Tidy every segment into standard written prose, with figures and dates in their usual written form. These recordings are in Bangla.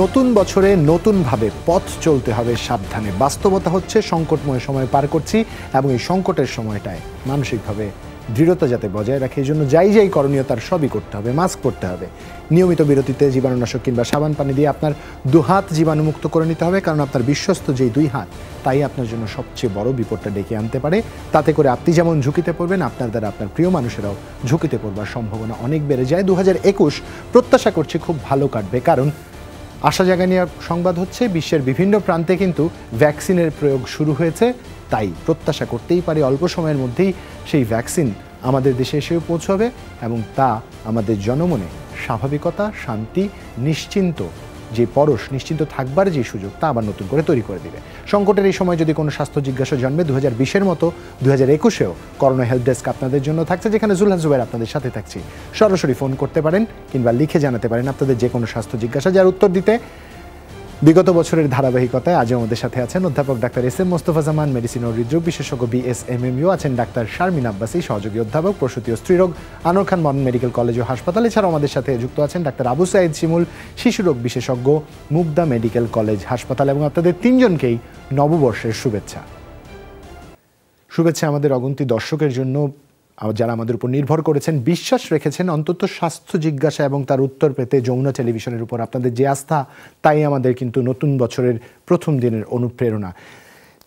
নতুন বছরে নতুনভাবে পথ চলতে হবে সাবধানে। বাস্তবতা হচ্ছে সংকটময় সময় পার করছি এবং এই সংকটের সময়টায় মানসিকভাবে দৃঢ়তা যাতে বজায় রাখে এই জন্য যাই করণীয় তার সবই করতে হবে। মাস্ক পরতে হবে, নিয়মিত বিরতিতে জীবাণুনাশক কিংবা সাবান পানি দিয়ে আপনার দুহাত জীবাণুমুক্ত করে নিতে হবে, কারণ আপনার বিশ্বস্ত যেই দুই হাত তাই আপনার জন্য সবচেয়ে বড় বিপদটা ডেকে আনতে পারে। তাতে করে আপনি যেমন ঝুঁকিতে পড়বেন, আপনার দ্বারা আপনার প্রিয় মানুষেরাও ঝুঁকিতে পড়বার সম্ভাবনা অনেক বেড়ে যায়। 2021 প্রত্যাশা করছি খুব ভালো কাটবে, কারণ আশা জাগানিয়া সংবাদ হচ্ছে বিশ্বের বিভিন্ন প্রান্তে কিন্তু ভ্যাকসিনের প্রয়োগ শুরু হয়েছে। তাই প্রত্যাশা করতেই পারি অল্প সময়ের মধ্যেই সেই ভ্যাকসিন আমাদের দেশে এসেও পৌঁছবে এবং তা আমাদের জনমনে স্বাভাবিকতা, শান্তি, নিশ্চিন্ত থাকবার যে সুযোগ তা আবার নতুন করে তৈরি করে দিবে। সংকটের এই সময় যদি কোনো স্বাস্থ্য জিজ্ঞাসা জন্মে 2020-এর মতো 2021-এও করোনা হেল্প ডেস্ক আপনাদের জন্য থাকছে, যেখানে জুলহাস জুবাইর আপনাদের সাথে থাকছি। সরাসরি ফোন করতে পারেন কিংবা লিখে জানাতে পারেন আপনাদের যে কোনো স্বাস্থ্য জিজ্ঞাসা, যার উত্তর দিতে বিগত বছরের ধারাবাহিকতায় আজ আমাদের সাথে আছেন অধ্যাপক ডাক্তার এস এম মোস্তফা জামান, মেডিসিন ও হৃদরোগ বিশেষজ্ঞ BSMMU, আছেন ডাক্তার শারমিন আব্বাসী, সহযোগী অধ্যাপক প্রসূতি ও স্ত্রীরোগ, আনোয়ার খান মডার্ন মেডিকেল কলেজ ও হাসপাতাল। এছাড়াও আমাদের সাথে যুক্ত আছেন ডাক্তার আবু সাইদ শিমুল, শিশুরোগ বিশেষজ্ঞ, মুগদা মেডিকেল কলেজ হাসপাতাল। এবং আপনাদের তিনজনকেই নববর্ষের শুভেচ্ছা আমাদের অগুন্তি দর্শকের জন্য, যারা আমাদের উপর নির্ভর করেছেন, বিশ্বাস রেখেছেন অন্তত স্বাস্থ্য জিজ্ঞাসা এবং তার উত্তর পেতে যমুনা টেলিভিশনের উপর আপনাদের যে আস্থা, তাই আমাদের কিন্তু নতুন বছরের প্রথম দিনের অনুপ্রেরণা।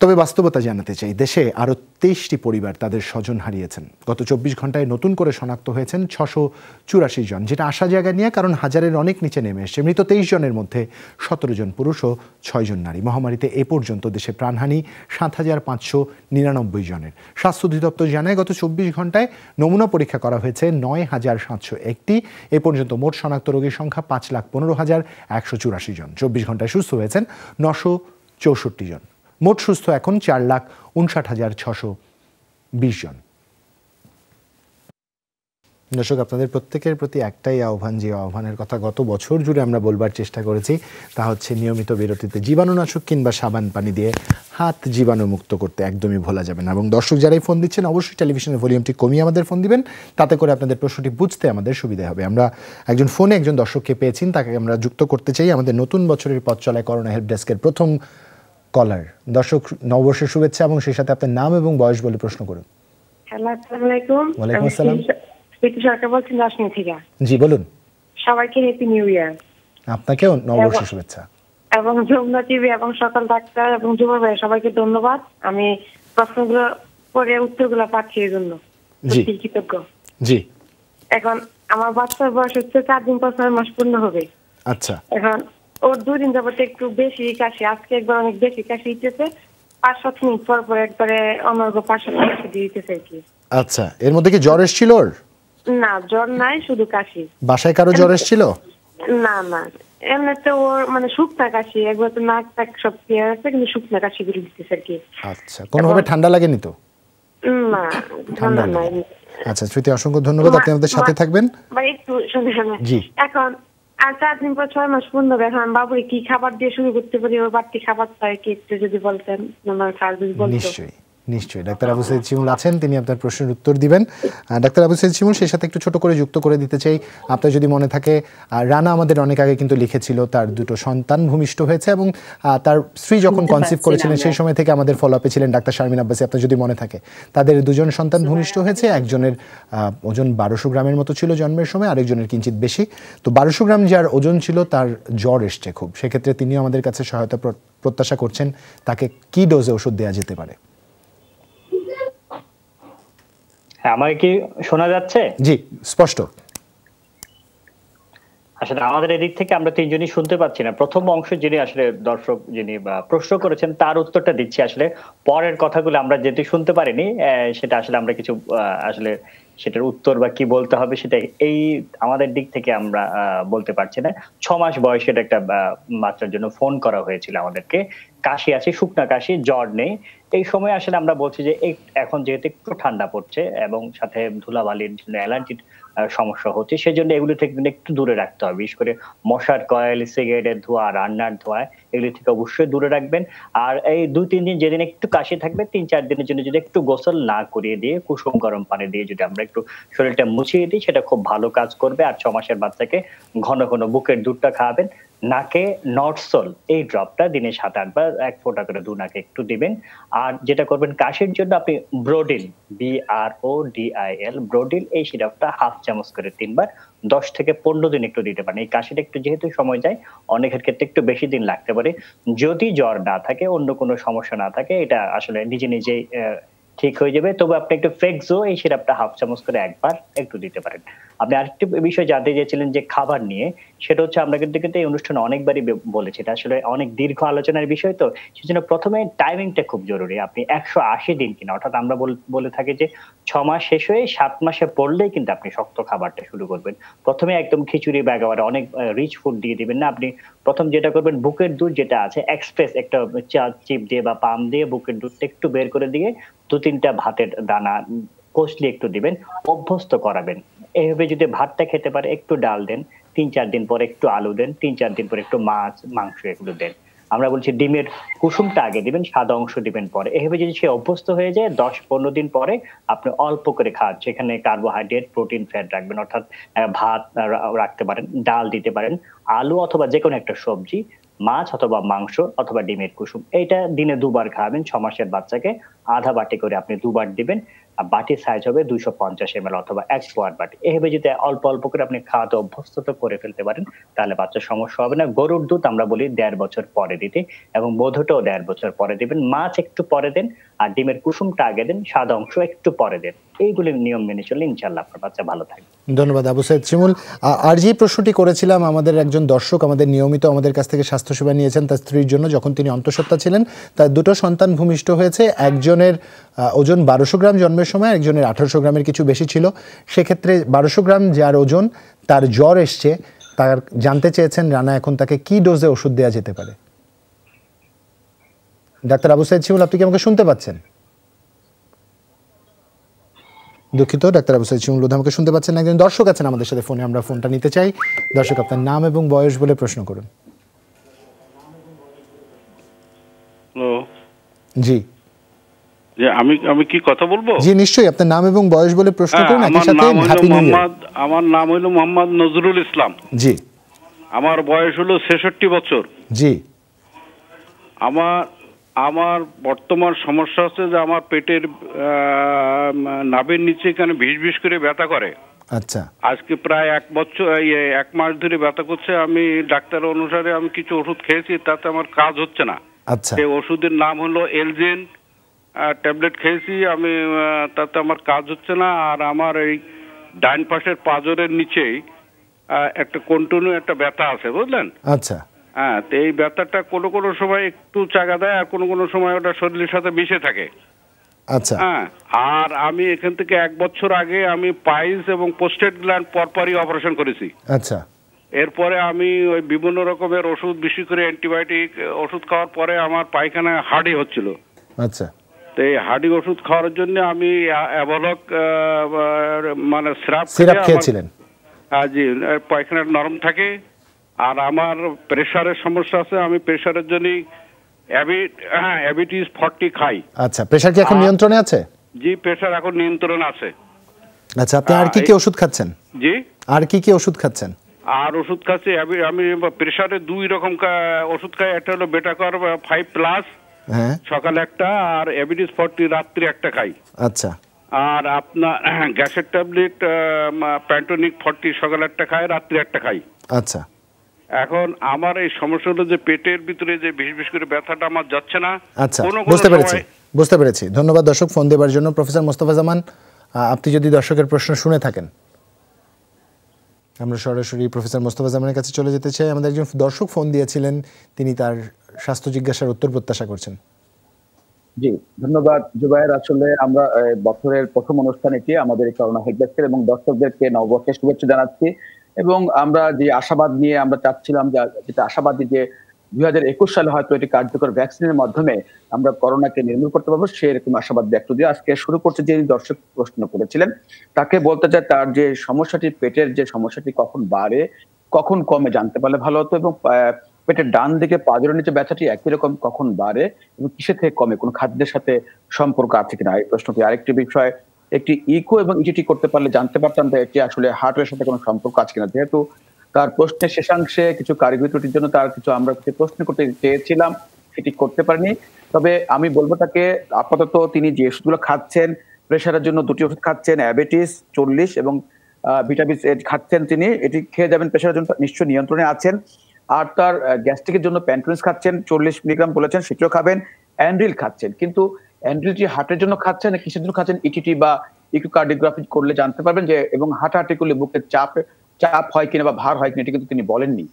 তবে বাস্তবতা জানাতে চাই, দেশে আরও 23টি পরিবার তাদের স্বজন হারিয়েছেন। গত 24 ঘন্টায় নতুন করে শনাক্ত হয়েছেন 684 জন, যেটা আশা জায়গা নিয়ে, কারণ হাজারের অনেক নিচে নেমে এসছে। মৃত 23 জনের মধ্যে 17 জন পুরুষ ও 6 জন নারী। মহামারীতে এ পর্যন্ত দেশে প্রাণহানি 7,599 জনের। স্বাস্থ্য অধিদপ্তর জানায় গত 24 ঘন্টায় নমুনা পরীক্ষা করা হয়েছে 9,701টি। এ পর্যন্ত মোট শনাক্ত রোগীর সংখ্যা 5,15,184 জন। 24 ঘন্টায় সুস্থ হয়েছেন 964 জন। মোট সুস্থ এখন 4,59,620 জন। দর্শক, আপনাদের প্রত্যেকের প্রতি একটাই আহ্বান, যে আহ্বানের কথা গত বছর জুড়ে আমরা বলবার চেষ্টা করেছি, তা হচ্ছে নিয়মিত বিরতিতে জীবাণুনাশক কিংবা সাবান পানি দিয়ে হাত জীবাণুমুক্ত করতে একদমই ভোলা যাবে না। এবং দর্শক যারাই ফোন দিচ্ছেন, অবশ্যই টেলিভিশনের ভলিউমটি কমিয়ে আমাদের ফোন দিবেন, তাতে করে আপনাদের প্রশ্নটি বুঝতে আমাদের সুবিধা হবে। আমরা ফোনে একজন দর্শককে পেয়েছেন, তাকে আমরা যুক্ত করতে চাই আমাদের নতুন বছরের পথ চলায় করোনা হেল্প ডেস্কের প্রথম কলার। দর্শক, নববর্ষের শুভেচ্ছা এবং সেই সাথে আপনার নাম এবং বয়স বলে প্রশ্ন করুন। হ্যালো, আসসালামু আলাইকুম। ওয়ালাইকুম আসসালাম। স্মৃতি সরকার বলছি রাজশাহী থেকে। জি বলুন। সবাইকে হ্যাপি নিউ ইয়ার। আপনাকেও নববর্ষের শুভেচ্ছা। এবং যমুনা টিভি এবং সকল ডাক্তার এবং জুবাই ভাই সবাইকে ধন্যবাদ। আমি প্রশ্নগুলো করে উত্তরগুলো পাচ্ছি এই জন্য কৃতজ্ঞ। জি। এখন আমার বাচ্চার বয়স হচ্ছে 4 দিন পর 6 মাস পূর্ণ হবে। আচ্ছা। এখন ওর 2 দিন যাবত একটু বেশি কাশি, আজকে একবার অনেক বেশি কাশি দিতেছে। 5-7 মিনিট পর পর একবারে অনর্গল 5-7 কাশি দিতেছে আর কি। আচ্ছা, এর মধ্যে কি জ্বর এসেছিল ওর? না, জ্বর নাই, শুধু কাশি। বাসায় কারো জ্বর এসেছিল? না না, এমনিতে ওর মানে শুকনা কাশি, একবার তো নাক টাক সব ক্লিয়ার আছে, কিন্তু শুকনা কাশি বেরিয়ে দিতেছে আর কি। আচ্ছা, কোনোভাবে ঠান্ডা লাগেনি তো? না, ঠান্ডা নাই। আচ্ছা শ্রুতি, অসংখ্য ধন্যবাদ, আপনি আমাদের সাথে থাকবেন। ভাই একটু শুনে জি। এখন আর 4 দিন পর 6 মাস পূর্ণ হবে। এখন বাবুরে কি খাবার দিয়ে শুরু করতে পারি? ওর বাড়তি খাবার চাই কি, একটু যদি বলতেন। নিশ্চয়ই ডাক্তার আবু সাইদ শিমুল আছেন, তিনি আপনার প্রশ্নের উত্তর দিবেন। ডাক্তার আবু সাইদ শিমুল, সেই সাথে একটু ছোট করে যুক্ত করে দিতে চাই, আপনার যদি মনে থাকে, রানা আমাদের অনেক আগে কিন্তু লিখেছিল তার 2টো সন্তান ভূমিষ্ঠ হয়েছে এবং তার স্ত্রী যখন কনসিভ করেছিলেন সেই সময় থেকে আমাদের ফলো আপে ছিলেন ডাক্তার শারমিন আব্বাসী। আপনার যদি মনে থাকে, তাদের 2 জন সন্তান ভূমিষ্ঠ হয়েছে। একজনের ওজন 1200 গ্রামের মতো ছিল জন্মের সময়, আরেকজনের কিঞ্চিত বেশি। তো 1200 গ্রাম যার ওজন ছিল, তার জ্বর এসছে খুব। সেক্ষেত্রে তিনিও আমাদের কাছে সহায়তা প্রত্যাশা করছেন, তাকে কি ডোজে ওষুধ দেওয়া যেতে পারে? আমাকে কি শোনা যাচ্ছে? জি, স্পষ্ট। আসলে আমাদের এদিক থেকে আমরা তিনজনই শুনতে পাচ্ছি না। প্রথম অংশ যিনি আসলে দর্শক যিনি প্রশ্ন করেছেন তার উত্তরটা দিচ্ছি। আসলে পরের কথাগুলো আমরা যেহেতু শুনতে পারিনি, সেটা আসলে আমরা কিছু আসলে সেটার উত্তর বা কি বলতে হবে সেটা এই আমাদের দিক থেকে আমরা বলতে পারছি না। 6 মাস বয়সের একটা বাচ্চার জন্য ফোন করা হয়েছিল আমাদেরকে। কাশি আছে, শুকনা কাশি, জ্বর নেই। এই সময় আসলে আমরা বলছি যে এখন যেহেতু একটু ঠান্ডা পড়ছে এবং সাথে ধুলাবালির জন্য অ্যালার্জির সমস্যা হচ্ছে, সেজন্য এগুলো থেকে একটু দূরে রাখতে হবে। বিশেষ করে মশার কয়েল, সিগারেটের ধোঁয়া, রান্নার ধোঁয়া, এগুলি থেকে অবশ্যই দূরে রাখবেন। আর এই 2-3 দিন যেদিন একটু কাশি থাকবে, 3-4 দিনের জন্য যদি একটু গোসল না করিয়ে দিয়ে কুসুম গরম পানি দিয়ে যদি আমরা একটু শরীরটা মুছিয়ে দিই, সেটা খুব ভালো কাজ করবে। আর 6 মাসের বাচ্চাকে ঘন ঘন বুকের দুধটা খাওয়াবেন, নাকে নটসল এই ড্রপটা দিনে 7-8 বার 1 ফোঁটা করে নাকে একটু দিবেন। আর যেটা করবেন কাশির জন্য আপনি ব্রোডিল BRODIL ব্রোডিল এই সিরাপটা 1/2 চামচ করে 3 বার 10 থেকে 15 দিন একটু দিতে পারেন। এই কাশিটা একটু যেহেতু সময় যায় অনেকের ক্ষেত্রে একটু বেশি দিন লাগতে পারে। যদি জ্বর না থাকে অন্য কোনো সমস্যা না থাকে এটা আসলে নিজে নিজেই ঠিক হয়ে যাবে। তবে আপনি একটু ফেক্সো এই সিরাপটা 1/2 চামচ করে একবার একটু দিতে পারেন। আপনি আরেকটি বিষয় জানতে চেয়েছিলেন যে খাবার নিয়ে, সেটা হচ্ছে আমরা কিন্তু এই অনুষ্ঠানে অনেকবারই বলেছি। এটা আসলে অনেক দীর্ঘ আলোচনার বিষয় তো। সেজন্য ১ম এ টাইমিংটা খুব জরুরি। আপনি ১৮০ দিন কিনা অর্থাৎ আমরা বলে থাকি যে ৬ মাস শেষ হয়ে ৭ মাসে পড়লেই কিন্তু আপনি শক্ত খাবারটা শুরু করবেন। ১ম এ একদম খিচুড়ি বা একেবারে অনেক রিচ ফুড দিয়ে দিবেন না। আপনি ১ম যেটা করবেন বুকের দুধ যেটা আছে এক্সপ্রেস একটা চিপ দিয়ে বা পাম দিয়ে বুকের দুধটা একটু বের করে দিয়ে ২-৩টা ভাতের দানা কষলি একটু দিবেন, অভ্যস্ত করাবেন। এভাবে যদি ভাতটা খেতে পারে একটু ডাল দেন, ৩-৪ দিন পরে একটু আলু দেন, ৩-৪ দিন পরে একটু মাছ, মাংস এগুলো দেন। আমরা বলছি ডিমের কুসুমটা আগে দিবেন, সাদা অংশ দিবেন পরে। এভাবে যদি সে অভ্যস্ত হয়ে যায় ১০-১৫ দিন পরে আপনি অল্প করে খান। সেখানে কার্বোহাইড্রেট, প্রোটিন, ফ্যাট রাখবেন। অর্থাৎ ভাত রাখতে পারেন, ডাল দিতে পারেন, আলু অথবা যেকোনো একটা সবজি, মাছ অথবা মাংস অথবা ডিমের কুসুম। এইটা দিনে ২ বার খাওয়াবেন। ৬ মাসের বাচ্চাকে আধা বাটি করে আপনি ২ বার দিবেন। বাটির সাইজ হবে ২৫০ ml অথবা ১ কোয়ার্ট বাটি। এভাবে যদি অল্প অল্প করে আপনি খাওয়াতে অভ্যস্ত করে ফেলতে পারেন তাহলে বাচ্চার সমস্যা হবে না। গরুর দুধ আমরা বলি ১.৫ বছর পরে দিতে এবং মধুটাও ১.৫ বছর পরে দিবেন। মাছ একটু পরে দেন আর ডিমের কুসুমটা আগে দেন, সাদা অংশ একটু পরে দেন। এইগুলির নিয়ম মেনে চললে ইনশাআল্লাহ আপনার বাচ্চা ভালো থাকবে। ধন্যবাদ আবু সাইদ শিমুল। আর যে প্রশ্নটি করেছিলাম আমাদের একজন দর্শক আমাদের নিয়মিত আমাদের কাছ থেকে স্বাস্থ্যসেবা নিয়েছেন তার স্ত্রীর জন্য যখন তিনি অন্তঃসত্ত্বা ছিলেন, তার 2টো সন্তান ভূমিষ্ঠ হয়েছে। একজনের ওজন 1200 গ্রাম জন্মের সময়, একজনের 1800 গ্রামের কিছু বেশি ছিল। সেক্ষেত্রে 1200 গ্রাম যার ওজন তার জ্বর এসছে, তার জানতে চেয়েছেন রানা এখন তাকে কি ডোজে ওষুধ দেওয়া যেতে পারে। ডাক্তার আবু সাইদ শিমুল, আপনি কি আমাকে শুনতে পাচ্ছেন? দুঃখিত, ডাক্তার আবু সাইদ শিমুল আমাকে শুনতে পাচ্ছেন না। একজন দর্শক আছেন আমাদের সাথে ফোনে, আমরা ফোনটা নিতে চাই। দর্শক, আপনার নাম এবং বয়স বলে প্রশ্ন করুন। জি যে আমি কি কথা বলবো? জি নিশ্চয়ই, আপনার নাম এবং বয়স বলে প্রশ্ন করুন। একই সাথে হ্যাপি নিউ ইয়ার। আমার নাম হলো মোহাম্মদ নজরুল ইসলাম। জি। আমার বয়স হলো 66 বছর। জি। আমার বর্তমান সমস্যা হচ্ছে যে আমার পেটের নাভির নিচে এখানে ভিশ করে ব্যথা করে। আচ্ছা। আজকে প্রায় 1 মাস ধরে ব্যথা করছে। আমি ডাক্তার অনুসারে আমি কিছু ওষুধ খেয়েছি, তাতে আমার কাজ হচ্ছে না। আচ্ছা। এই ওষুধের নাম হলো এলজেন, ট্যাবলেট খেয়েছি আমি, তাতে আমার কাজ হচ্ছে না। আর আমার এই ডান পাশের পাঁজরের নিচেই একটা কন্টিনিউ একটা ব্যথা আছে, বুঝলেন? আচ্ছা। হ্যাঁ, তো এই ব্যথাটা কোনো কোনো সময় একটু চাগা দেয় আর কোনো কোনো সময় ওটা শরীরের সাথে মিশে থাকে। আচ্ছা। হ্যাঁ, আর আমি এখান থেকে 1 বছর আগে আমি পাইলস এবং প্রোস্টেট গ্ল্যান্ড পরপরই অপারেশন করেছি। আচ্ছা। এরপরে আমি ওই বিভিন্ন রকমের ওষুধ, বিশেষ করে অ্যান্টিবায়োটিক ওষুধ খাওয়ার পরে আমার পায়খানায় হার্ডি হচ্ছিল। আচ্ছা। তো এই হার্ডি ওষুধ খাওয়ার জন্য আমি অ্যাভলক মানে সিরাপ খেয়েছিলেন? জি, পায়খানা নরম থাকে। আর আমার প্রেশারের সমস্যা আছে, আমি প্রেশারের জন্য অ্যাবিটিস 40 খাই। আচ্ছা, প্রেশার কি এখন নিয়ন্ত্রণে আছে? জি, প্রেশার এখন নিয়ন্ত্রণে আছে। আচ্ছা, আপনি আর কি কি ওষুধ খাচ্ছেন? জি, আর কি কি ওষুধ খাচ্ছেন? আর ওষুধ খাচ্ছি আমি প্রেশারে 2 রকম ওষুধ খাই। একটা হলো বেটাকর 5+, হ্যাঁ, সকালে একটা, আর অ্যাবিটিস 40 রাত্রি একটা খাই। আচ্ছা। আর আপনার গ্যাসের ট্যাবলেট প্যান্টোনিক 40 সকালে একটা খাই, রাত্রি একটা খাই। আচ্ছা। এখন আমার এই সমস্যা হলো যে পেটের ভিতরে যে বিশ করে ব্যথাটা আমার যাচ্ছে না। আচ্ছা, বুঝতে পেরেছি। ধন্যবাদ দর্শক ফোন দেওয়ার জন্য। প্রফেসর মোস্তফা জামান, আপনি যদি দর্শকের প্রশ্ন শুনে থাকেন, আমরা সরাসরি প্রফেসর মোস্তফা জামানের কাছে চলে যেতে চাই। আমাদের একজন দর্শক ফোন দিয়েছিলেন, তিনি তার স্বাস্থ্য জিজ্ঞাসার উত্তর প্রত্যাশা করছেন। জি, ধন্যবাদ জুবায়ের। আসলে আমরা বছরের প্রথম অনুষ্ঠান এটি আমাদের করোনা হেল্পডেস্কের, এবং দর্শকদেরকে নববর্ষের শুভেচ্ছা জানাচ্ছি। এবং আমরা যে আশাবাদ নিয়ে আমরা চাচ্ছিলাম, যেটা আশাবাদী যে 2021 সালে হয়তো এটি কার্যকর ভ্যাকসিনের মাধ্যমে আমরা করোনাকে নির্মূল করতে পারবো, সেরকম আশাবাদ ব্যক্ত দিয়ে আজকে শুরু করছে। যে দর্শক প্রশ্ন করেছিলেন তাকে বলতে চাই, তার যে সমস্যাটি, পেটের যে সমস্যাটি কখন বাড়ে কখন কমে জানতে পারলে ভালো হতো, এবং পেটের ডান দিকে পাঁজরের নিচে ব্যথাটি একই রকম কখন বাড়ে এবং কিসে থেকে কমে, কোন খাদ্যের সাথে সম্পর্ক আছে কিনা, এই প্রশ্নটি। আরেকটি বিষয়, একটি ইকো এবং ইটিটি করতে পারলে জানতে পারতাম যে এটি আসলে হার্টের সাথে কোনো সম্পর্ক আছে কিনা। যেহেতু তার প্রশ্নের শেষাংশে কিছু কারিগরি ত্রুটির জন্য আমরা কিছু প্রশ্ন করতে চেয়েছিলাম, সেটি করতে পারিনি। তবে আমি বলবো তাকে আপাতত তিনি যে ওষুধগুলো খাচ্ছেন, প্রেশারের জন্য 2টি ওষুধ খাচ্ছেন, অ্যাবেটিস 40 এবং ভিটামিন এ খাচ্ছেন, তিনি এটি খেয়ে যাবেন, প্রেশারের জন্য নিশ্চয়ই নিয়ন্ত্রণে আছেন। আর তার গ্যাস্ট্রিকের জন্য প্যানক্রিয়াস খাচ্ছেন 40 মিলিগ্রাম বলেছেন, সেটিও খাবেন। অ্যান্ড্রিল খাচ্ছেন, কিন্তু অ্যান্ড্রিলটি হার্টের জন্য খাচ্ছেন না কিসের জন্য খাচ্ছেন, ইটিটি বা ইকোকার্ডিওগ্রাফি করলে জানতে পারবেন যে, এবং হাঁটাহাঁটি করলে বুকের চাপ হয় কিনা বা ভার হয় কিনা এটি কিন্তু তিনি বলেননি।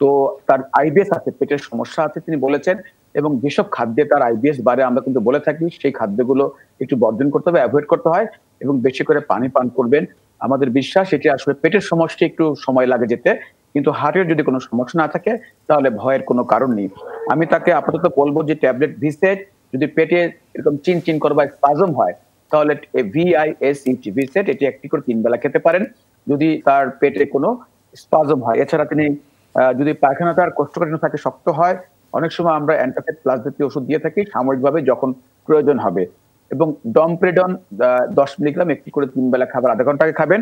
তো তার আইবিএস আছে, পেটের সমস্যা আছে তিনি বলেছেন, এবং যেসব খাদ্যে তার আইবিএস বাড়ে আমরা কিন্তু বলে থাকি সেই খাদ্যগুলো একটু বর্জন করতে হবে, অ্যাভয়েড করতে হয়, এবং বেশি করে পানি পান করবেন। আমাদের বিশ্বাস এটি আসলে পেটের সমস্যা, একটু সময় লাগে যেতে, কিন্তু হার্টের যদি কোনো সমস্যা না থাকে তাহলে ভয়ের কোনো কারণ নেই। আমি তাকে আপাতত বলবো যে ট্যাবলেট ভিসেট, যদি পেটে এরকম চিনচিন করে বা স্পাজম হয় তাহলে ভিসেট এটি 1টি করে 3 বেলা খেতে পারেন যদি তার পেটে কোনো স্পাজম হয়। এছাড়া তিনি যদি পায়খানা তার কোষ্ঠকাঠিন্য থাকে, শক্ত হয়, অনেক সময় আমরা অ্যান্টাসিড প্লাস জাতীয় ওষুধ দিয়ে থাকি সাময়িকভাবে যখন প্রয়োজন হবে, এবং ডমপ্রেডন 10 মিলিগ্রাম 1টি করে 3 বেলা খাবার আধা ঘন্টা আগে খাবেন।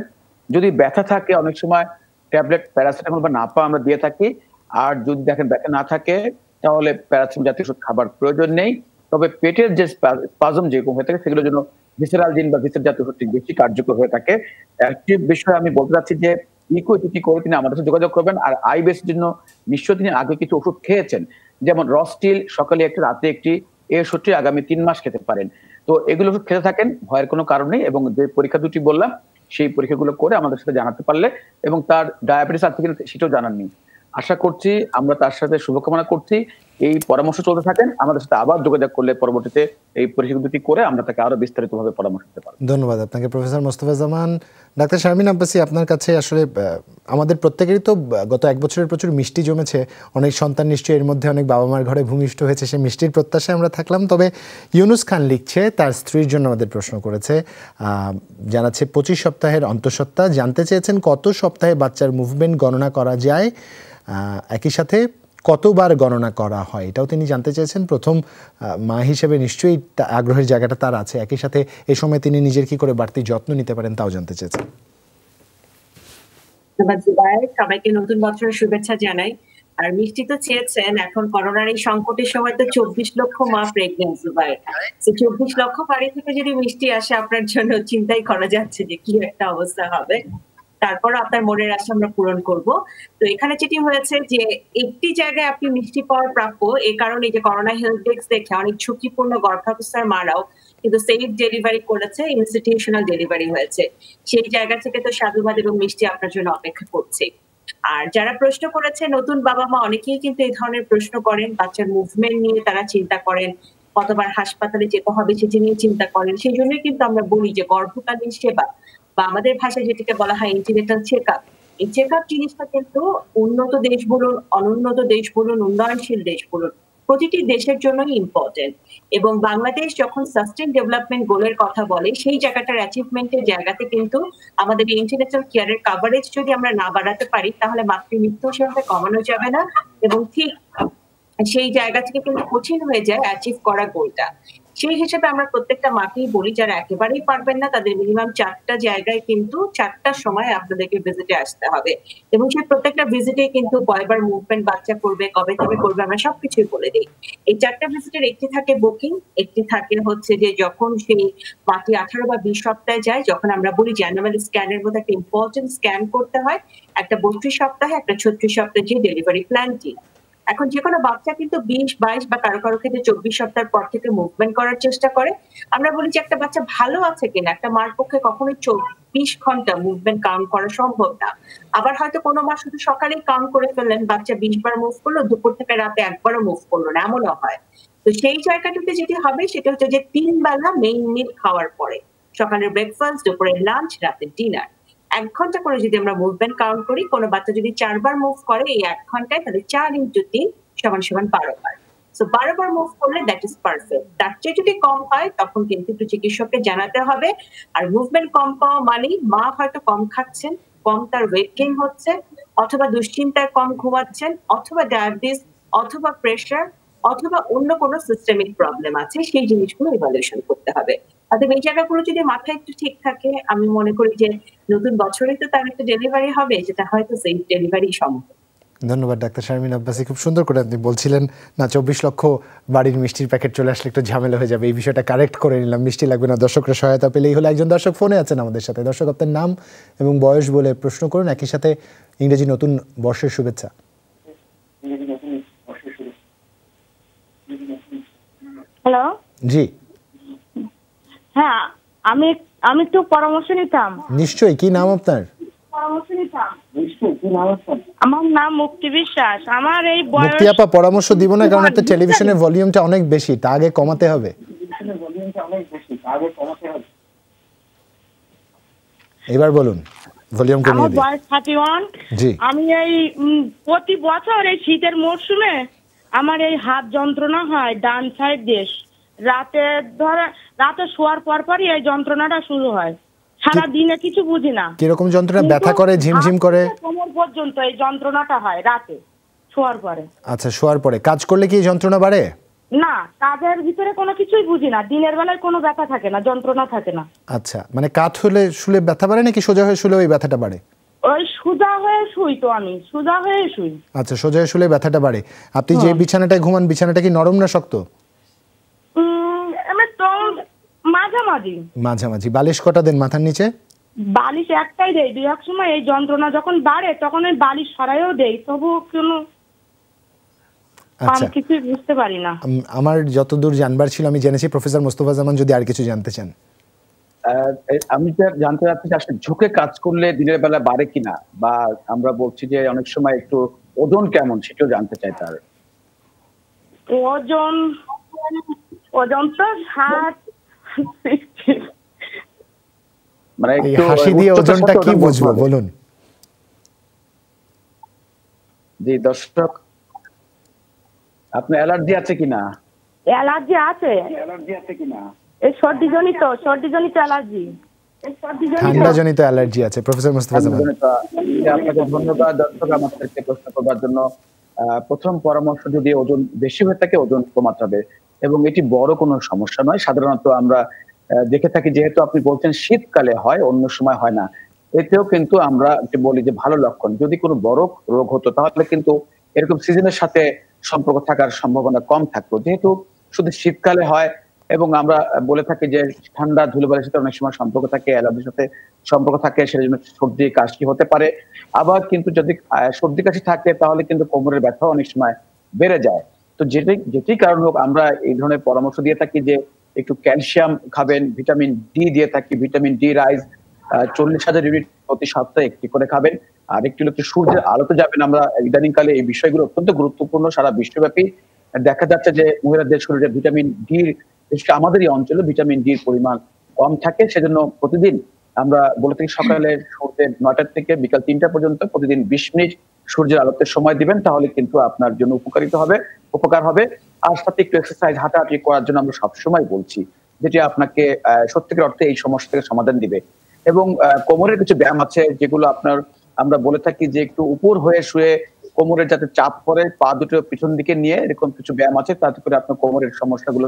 যদি ব্যথা থাকে অনেক সময় ট্যাবলেট প্যারাসিটামল বা নাপা আমরা দিয়ে থাকি, আর যদি দেখেন ব্যথা না থাকে তাহলে প্যারাসিটামল জাতীয় ওষুধ খাবার প্রয়োজন নেই। তবে পেটের যে স্পাজম যেরকম হয়ে থাকে সেগুলোর জন্য ভিসেরালজিন বা ভিসের জাতীয় ওষুধটি বেশি কার্যকর হয়ে থাকে। একটি বিষয় আমি বলতে চাচ্ছি যে ইকোইটি করে তিনি আমাদের সাথে যোগাযোগ করবেন। আর আইবিএস জন্য নিশ্চয়ই তিনি আগে কিছু ওষুধ খেয়েছেন, যেমন রস্টিল সকালে একটি, রাতে একটি, এই ওষুধটি আগামী 3 মাস খেতে পারেন। তো এগুলো ওষুধ খেতে থাকেন, ভয়ের কোনো কারণ নেই। এবং যে পরীক্ষা দুটি বললাম সেই পরীক্ষাগুলো করে আমাদের সাথে জানাতে পারলে, এবং তার ডায়াবেটিস আছে কিনা সেটাও জানাননি, আশা করছি আমরা তার সাথে শুভকামনা করছি। এই পরামর্শ চলতে থাকেন, আমাদের সাথে আবার যোগাযোগ করলে পরবর্তীতে এই পরীক্ষা দুটি করে আমরা তাকে আরো বিস্তারিতভাবে পরামর্শ দিতে পারবো। ধন্যবাদ আপনাকে প্রফেসর মোস্তফাজ্জামান। ডাক্তার শারমিন আব্বাসী, আপনার কাছে আসলে আমাদের প্রত্যেকেরই তো গত 1 বছরের প্রচুর মিষ্টি জমেছে, অনেক সন্তান নিশ্চয়ই এর মধ্যে অনেক বাবা মার ঘরে ভূমিষ্ঠ হয়েছে, সেই মিষ্টির প্রত্যাশায় আমরা থাকলাম। তবে ইউনুস খান লিখছে তার স্ত্রীর জন্য আমাদের প্রশ্ন করেছে, জানাচ্ছে 25 সপ্তাহের অন্তঃসত্ত্বা, জানতে চেয়েছেন কত সপ্তাহে বাচ্চার মুভমেন্ট গণনা করা যায়, একই সাথে কতবার গণনা করা হয়, এটাও তিনি জানতে চেয়েছেন। প্রথম মা হিসেবে নিশ্চয়ই আগ্রহের জায়গাটা তার আছে, একই সাথে এই সময় তিনি নিজের কি করে বাড়তি যত্ন নিতে পারেন তাও জানতে চেয়েছেন। সবাইকে নতুন বছরের শুভেচ্ছা জানাই। আর মিষ্টি তো চেয়েছেন, এখন করোনার এই সংকটের সময় তো 24 লক্ষ মা প্রেগনেন্ট জুবাইর, 24 লক্ষ বাড়ি থেকে যদি মিষ্টি আসে আপনার জন্য চিন্তাই করা যাচ্ছে যে কি একটা অবস্থা হবে। তারপর আপনার মনের আশা আমরা পূরণ করব। তো এখানে যেটি হয়েছে যে একটি জায়গায় আপনি মিষ্টি পাওয়ার প্রাপ্য, এই কারণে যে করোনা হেলথ ডেস্ক দেখে অনেক ঝুঁকিপূর্ণ গর্ভাবস্থার মারাও কিন্তু সেফ ডেলিভারি করেছে, ইনস্টিটিউশনাল ডেলিভারি হয়েছে। সেই জায়গা থেকে তো সাধুবাদ এবং মিষ্টি আপনার জন্য অপেক্ষা করছে। আর যারা প্রশ্ন করেছে নতুন বাবা মা অনেকেই কিন্তু এই ধরনের প্রশ্ন করেন, বাচ্চার মুভমেন্ট নিয়ে তারা চিন্তা করেন, কতবার হাসপাতালে যেতে হবে সেটি নিয়ে চিন্তা করেন। সেই জন্যই কিন্তু আমরা বলি যে গর্ভকালীন সেবা বা আমাদের ভাষায় যেটিকে বলা হয় ইন্টিনেটাল চেকআপ, এই চেকআপ জিনিসটা কিন্তু উন্নত দেশ বলুন, অনুন্নত দেশ বলুন, উন্নয়নশীল দেশ বলুন, প্রতিটি দেশের জন্যই ইম্পর্টেন্ট। এবং বাংলাদেশ যখন সাস্টেইন ডেভেলপমেন্ট গোলের কথা বলে সেই জায়গাটার অ্যাচিভমেন্টের জায়গাতে কিন্তু আমাদের ইন্টারন্যাশনাল কেয়ারের কভারেজ যদি আমরা না বাড়াতে পারি তাহলে মাতৃমৃত্যু সেভাবে কমানো যাবে না, এবং ঠিক সেই জায়গা থেকে কিন্তু কঠিন হয়ে যায় অ্যাচিভ করা গোলটা। সেই হিসেবে আমরা প্রত্যেকটা মাকেই বলি যারা একেবারেই পারবেন না তাদের মিনিমাম 4টা জায়গায় কিন্তু 4টার সময় আপনাদেরকে ভিজিটে আসতে হবে, এবং সেই প্রত্যেকটা ভিজিটে কিন্তু কয়বার মুভমেন্ট বাচ্চা করবে, কবে থেকে করবে, আমরা সবকিছুই বলে দিই। এই 4টা ভিজিটের একটি থাকে বুকিং, একটি থাকে হচ্ছে যে যখন সেই মাটি 18 বা 20 সপ্তাহে যায়, যখন আমরা বলি যে অ্যানুয়াল স্ক্যানের মধ্যে একটা ইম্পর্টেন্ট স্ক্যান করতে হয়, একটা 32 সপ্তাহে, একটা 36 সপ্তাহে যে ডেলিভারি প্ল্যানটি। এখন যে কোনো বাচ্চা কিন্তু 20, 22 বা কারো কারো ক্ষেত্রে 24 সপ্তাহ পর থেকে মুভমেন্ট করার চেষ্টা করে। আমরা বলি যে একটা বাচ্চা ভালো আছে কিনা, একটা মার পক্ষে কখনোই 24 ঘন্টা মুভমেন্ট কাউন্ট করা সম্ভব না। আবার হয়তো কোনো মা শুধু সকালেই কাউন্ট করে ফেললেন, বাচ্চা 20 বার মুভ করলো, দুপুর থেকে রাতে একবারও মুভ করলো না, এমনও হয়। তো সেই জায়গাটাতে যেটি হবে সেটা হচ্ছে যে 3 বেলা মেইন মিল খাওয়ার পরে, সকালের ব্রেকফাস্ট, দুপুরের লাঞ্চ, রাতের ডিনার, 1 ঘন্টা করে যদি আমরা মুভমেন্ট কাউন্ট করি, কোনো বাচ্চা যদি 4 বার মুভ করে এই 1 ঘন্টায়, তাহলে 4 × 3 = 12 বার। সো 12 বার মুভ করলে দ্যাট ইজ পারফেক্ট। তার চেয়ে যদি কম হয় তখন কিন্তু একটু চিকিৎসককে জানাতে হবে। আর মুভমেন্ট কম পাওয়া মানেই মা হয়তো কম খাচ্ছেন, কম তার ওয়েট গেইন হচ্ছে, অথবা দুশ্চিন্তায় কম ঘুমাচ্ছেন, অথবা ডায়াবেটিস, অথবা প্রেশার, অথবা অন্য কোনো সিস্টেমিক প্রবলেম আছে, সেই জিনিসগুলো ইভালুয়েশন করতে হবে। অর্থাৎ এই জায়গাগুলো যদি মাথায় একটু ঠিক থাকে, আমি মনে করি যে নতুন বছরে তো তার একটা ডেলিভারি হবে, যেটা হয়তো সেই ডেলিভারি সম্ভব। ধন্যবাদ ডাক্তার শারমিন আব্বাসী, খুব সুন্দর করে আপনি বলছিলেন না 24 লক্ষ বাড়ির মিষ্টির প্যাকেট চলে আসলে একটু ঝামেলা হয়ে যাবে, এই বিষয়টা কারেক্ট করে নিলাম, মিষ্টি লাগবে না, দর্শকরা সহায়তা পেলেই হলো। একজন দর্শক ফোনে আছেন আমাদের সাথে। দর্শক, আপনার নাম এবং বয়স বলে প্রশ্ন করুন, একই সাথে ইংরেজি নতুন বর্ষের শুভেচ্ছা। হ্যালো, জি হ্যাঁ, আমি একটু পরামর্শ নিতাম। নিশ্চয়ই, কি নাম আপনার? আমার নাম মুক্তি বিশ্বাস। আমার এই মুক্তি আপা, পরামর্শ দিব না, কারণ আপনার টেলিভিশনের ভলিউমটা অনেক বেশি, তা আগে কমাতে হবে। এবার বলুন, ভলিউম কমিয়ে আমার দিন। বয়স 31। জি। আমি এই প্রতি বছর এই শীতের মরশুমে আমার এই হাত যন্ত্রণা হয় ডান সাইড দিয়ে। রাতে শোয়ার পরই এই যন্ত্রণাটা শুরু হয়, সারা দিনে কিছু বুঝি না। কিরকম যন্ত্রণা? ব্যথা করে, ঝিমঝিম করে? কোমর পর্যন্ত এই যন্ত্রণাটা হয় রাতে শোয়ার পরে। আচ্ছা, শোয়ার পরে কাজ করলে কি যন্ত্রণা বাড়ে? না, কাজের ভিতরে কোনো কিছুই বুঝি না, দিনের বেলায় কোনো ব্যথা থাকে না, যন্ত্রণা থাকে না। আচ্ছা, মানে কাত হলে শুলে ব্যথা বাড়ে নাকি সোজা হয়ে শুলে ওই ব্যথাটা বাড়ে? ওই সোজা হয়ে শুই তো, আমি সোজা হয়ে শুই। আচ্ছা, সোজা হয়ে শুলে ব্যথাটা বাড়ে। আপনি যে বিছানাটায় ঘুমান, বিছানাটা কি নরম না শক্ত? আমি তো মাঝামাঝি। মাঝামাঝি। বালিশ কটা দেন মাথার নিচে? বালিশ একটাই দেই, দুই এক সময় এই যন্ত্রণা যখন বাড়ে তখন ওই বালিশ সরাইও দেই, তবু কোনো আমি কিছু বুঝতে পারি না। আমার যতদূর জানবার ছিল আমি জেনেছি। প্রফেসর মোস্তফা জামান যদি আর কিছু জানতে চান। আমি জানতে চাচ্ছি যে আসলে ঝুঁকে কাজ করলে দিনের বেলা বাড়ে কিনা, বা আমরা বলছি যে অনেক সময় একটু ওজন কেমন, সেটাও জানতে চাই। তার ওজন তো 60। মানে এই হাসি দিয়ে ওজনটা কি বুঝবো বলুন? জি দর্শক, আপনার অ্যালার্জি আছে কিনা? অ্যালার্জি আছে। এই সর্দি জনিত অ্যালার্জি, ঠান্ডা জনিত অ্যালার্জি আছে। প্রফেসর মোস্তফা জামান, আপনাকে ধন্যবাদ। দর্শক আমাদেরকে প্রশ্ন করার জন্য। প্রথম পরামর্শ, যদি ওজন বেশি হয়ে থাকে ওজন কমাতে হবে, এবং এটি বড় কোনো সমস্যা নয়। সাধারণত আমরা দেখে থাকি, যেহেতু আপনি বলছেন শীতকালে হয়, অন্য সময় হয় না, এতেও কিন্তু আমরা বলি যে ভালো লক্ষণ। যদি কোনো বড় রোগ হতো তাহলে কিন্তু এরকম সিজনের সাথে সম্পর্ক থাকার সম্ভাবনা কম থাকতো। যেহেতু শুধু শীতকালে হয়, এবং আমরা বলে থাকি যে ঠান্ডা ধুলোবালির সাথে অনেক সময় সম্পর্ক থাকে, অ্যালার্জির সাথে সম্পর্ক থাকে, সেটার জন্য সর্দি কাশি হতে পারে। আবার কিন্তু যদি সর্দি কাশি থাকে তাহলে কিন্তু কোমরের ব্যথা অনেক সময় বেড়ে যায়। তো যেটি কারণ হোক, আমরা এই ধরনের পরামর্শ দিয়ে থাকি যে একটু ক্যালসিয়াম খাবেন, ভিটামিন ডি দিয়ে থাকি, ভিটামিন ডি রাইজ 40,000 ইউনিট প্রতি সপ্তাহে একটি করে খাবেন। আর একটু সূর্যের আলোতে যাবেন। আমরা ইদানিংকালে এই বিষয়গুলো অত্যন্ত গুরুত্বপূর্ণ। সারা বিশ্বব্যাপী দেখা যাচ্ছে যে মহিলাদের শরীরে ভিটামিন ডি, বিশেষ করে আমাদের এই অঞ্চলে ভিটামিন ডির পরিমাণ কম থাকে। সেজন্য প্রতিদিন আমরা বলে থাকি সকালে সূর্যের 9টা থেকে বিকাল 3টা পর্যন্ত প্রতিদিন 20 মিনিট সূর্যের আলোতে সময় দিবেন, তাহলে কিন্তু আপনার জন্য উপকার হবে। আর সাথে একটু এক্সারসাইজ, হাঁটাহাঁটি করার জন্য আমরা সবসময় বলছি, যেটি আপনাকে সত্যিকার অর্থে এই সমস্যা থেকে সমাধান দিবে। এবং কোমরের কিছু ব্যায়াম আছে যেগুলো আমরা বলে থাকি যে একটু উপর হয়ে শুয়ে কোমরের যাতে চাপ পড়ে, পা দুটো পিছন দিকে নিয়ে এরকম কিছু ব্যায়াম আছে, তাতে করে আপনার কোমরের সমস্যাগুলো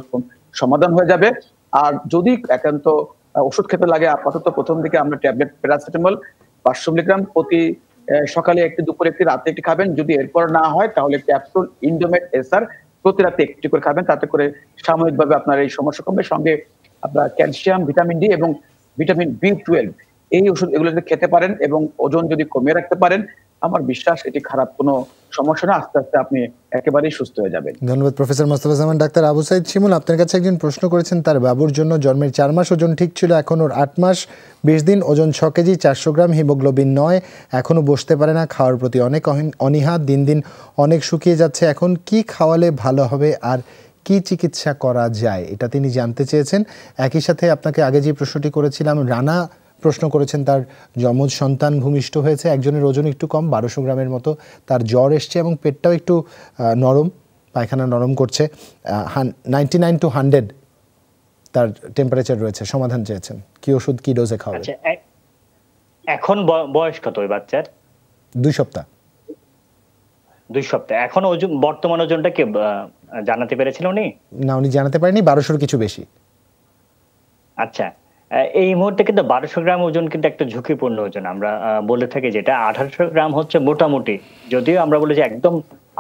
সমাধান হয়ে যাবে। আর যদি একান্ত ওষুধ খেতে লাগে, আপাতত প্রথম দিকে আমরা ট্যাবলেট প্যারাসিটামল 500 মিলিগ্রাম প্রতি সকালে একটি, দুপুরে একটি, রাতে একটি খাবেন। যদি এরপর না হয় তাহলে ক্যাপসুল ইন্ডোমেট এসআর প্রতি রাতে একটি করে খাবেন। তাতে করে সাময়িকভাবে আপনার এই সমস্যা কমবে। সঙ্গে আপনার ক্যালসিয়াম, ভিটামিন ডি এবং ভিটামিন B12 এই ওষুধ এগুলো যদি খেতে পারেন এবং ওজন যদি কমিয়ে রাখতে পারেন, আমার বিশ্বাস এটি খারাপ কোনো সমস্যা না। আস্তে আস্তে আপনি একেবারেই সুস্থ হয়ে যাবেন। ধন্যবাদ প্রফেসর মোস্তফা জামান। ডাক্তার আবু সাইদ শিমুল, আপনার কাছে একজন প্রশ্ন করেছেন, তার বাবুর জন্য জন্মের 4 মাস ওজন ঠিক ছিল, এখন ওর 8 মাস 20 দিন, ওজন 6 কেজি 400 গ্রাম, হিমোগ্লোবিন 9, এখনো বসতে পারে না, খাওয়ার প্রতি অনেক অনীহা, দিন দিন অনেক শুকিয়ে যাচ্ছে। এখন কি খাওয়ালে ভালো হবে আর কি চিকিৎসা করা যায়, এটা তিনি জানতে চেয়েছেন। একই সাথে আপনাকে আগে যে প্রশ্নটি করেছিলাম, রানা প্রশ্ন করেছেন, তার যমজ সন্তান ভূমিষ্ঠ হয়েছে, একজনের ওজন একটু কম 1200 গ্রামের মতো, তার জ্বর এসছে এবং পেটটাও একটু নরম, পায়খানা নরম করছে, 99 to 100 তার টেম্পারেচার রয়েছে। সমাধান চেয়েছেন, কি ওষুধ কি ডোজে খাওয়াবে? এখন বয়স কত ওই বাচ্চার? 2 সপ্তাহ। 2 সপ্তাহ। এখন ওজন, বর্তমান ওজনটা কি জানাতে পেরেছিল উনি? না, উনি জানাতে পারেনি, 1200 কিছু বেশি। আচ্ছা, এই মুহূর্তে কিন্তু 1200 গ্রাম ওজন কিন্তু একটা ঝুঁকিপূর্ণ ওজন। আমরা বলে থাকি যেটা 1800 গ্রাম হচ্ছে মোটামুটি। যদিও আমরা বলি যে একদম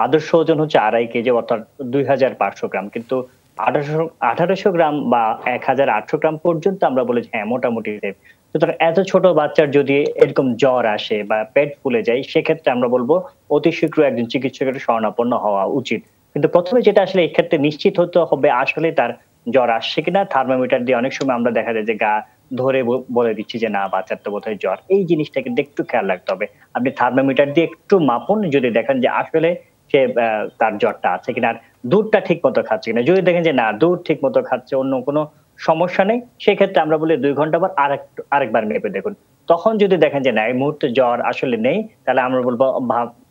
আদর্শ ওজন হচ্ছে 2.5 কেজি অর্থাৎ 2500 গ্রাম। কিন্তু 1800 গ্রাম বা 1800 গ্রাম পর্যন্ত আমরা বলি যে হ্যাঁ মোটামুটি সেফ। সুতরাং এত ছোট বাচ্চার যদি এরকম জ্বর আসে বা পেট ফুলে যায়, সেক্ষেত্রে আমরা বলবো অতি শীঘ্র একজন চিকিৎসকের শরণাপন্ন হওয়া উচিত। কিন্তু প্রথমে যেটা আসলে এই ক্ষেত্রে নিশ্চিত হতে হবে আসলে তার জ্বর আসছে কিনা। থার্মোমিটার দিয়ে অনেক সময় আমরা দেখা যায় যে গা ধরে বলে দিচ্ছি যে না বাচ্চার তো বোধহয় জ্বর। এই জিনিসটা কিন্তু একটু খেয়াল রাখতে হবে। আপনি থার্মোমিটার দিয়ে একটু মাপুন, যদি দেখেন যে আসলে সে তার জ্বরটা আছে কিনা। আর দুধটা ঠিক মতো খাচ্ছে কিনা। যদি দেখেন যে না দুধ ঠিক মতো খাচ্ছে, অন্য কোনো সমস্যা নেই, সেক্ষেত্রে আমরা বলি 2 ঘন্টা পর আরেকবার মেপে দেখুন। তখন যদি দেখেন যে না এই মুহূর্তে জ্বর আসলে নেই, তাহলে আমরা বলবো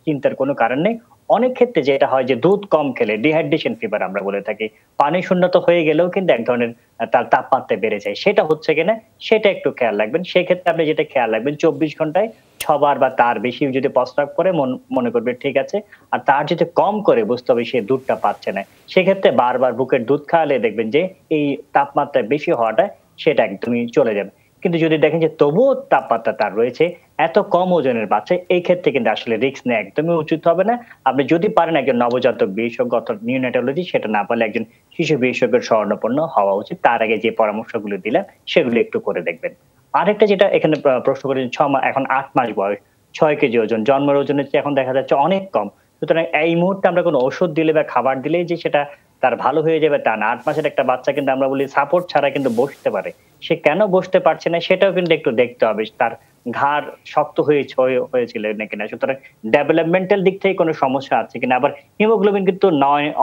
চিন্তার কোনো কারণ নেই। অনেক ক্ষেত্রে যেটা হয় যে দুধ কম খেলে ডিহাইড্রেশন ফিভার আমরা বলে থাকি, পানি শূন্যতা হয়ে গেলেও কিন্তু এক ধরনের তার তাপমাত্রা বেড়ে যায়, সেটা হচ্ছে কিনা সেটা একটু খেয়াল রাখবেন। সেক্ষেত্রে আপনি যেটা খেয়াল রাখবেন 24 ঘন্টায় 6 বার বা তার বেশি যদি প্রস্রাব করে মনে করবে ঠিক আছে। আর তার যদি কম করে বুঝতে হবে সে দুধটা পাচ্ছে না, সেক্ষেত্রে বারবার বুকের দুধ খাওয়ালে দেখবেন যে এই তাপমাত্রা বেশি হওয়াটা সেটা একদমই চলে যাবে। কিন্তু যদি দেখেন যে তবুও তাপমাত্রা তার রয়েছে, এত কম ওজনের বাচ্চা, এই ক্ষেত্রে কিন্তু আসলে রিস্ক নেওয়া একদমই উচিত হবে না। আপনি যদি পারেন একজন নবজাতক বিশেষজ্ঞ অর্থাৎ নিওনেটোলজি, সেটা না পারলে একজন শিশু বিশেষজ্ঞের শরণাপন্ন হওয়া উচিত। তার আগে যে পরামর্শগুলো দিলাম সেগুলো একটু করে দেখবেন। আরেকটা যেটা এখানে প্রশ্ন করেছেন, 6 মাস, এখন 8 মাস বয়স, 6 কেজি ওজন, জন্মের ওজনের চেয়ে এখন দেখা যাচ্ছে অনেক কম। সুতরাং এই মুহূর্তে আমরা কোনো ওষুধ দিলে বা খাবার দিলে যে সেটা তার ভালো হয়ে যাবে তা না। 8 মাসের একটা বাচ্চা কিন্তু আমরা বলি সাপোর্ট ছাড়া কিন্তু বসতে পারে। সে কেন বসতে পারছে না সেটাও কিন্তু একটু দেখতে হবে। তার ঘাড় শক্ত হয়েছিল নাকি না। সুতরাং ডেভেলপমেন্টাল দিক থেকে কোনো সমস্যা আছে কিনা। আবার হিমোগ্লোবিন কিন্তু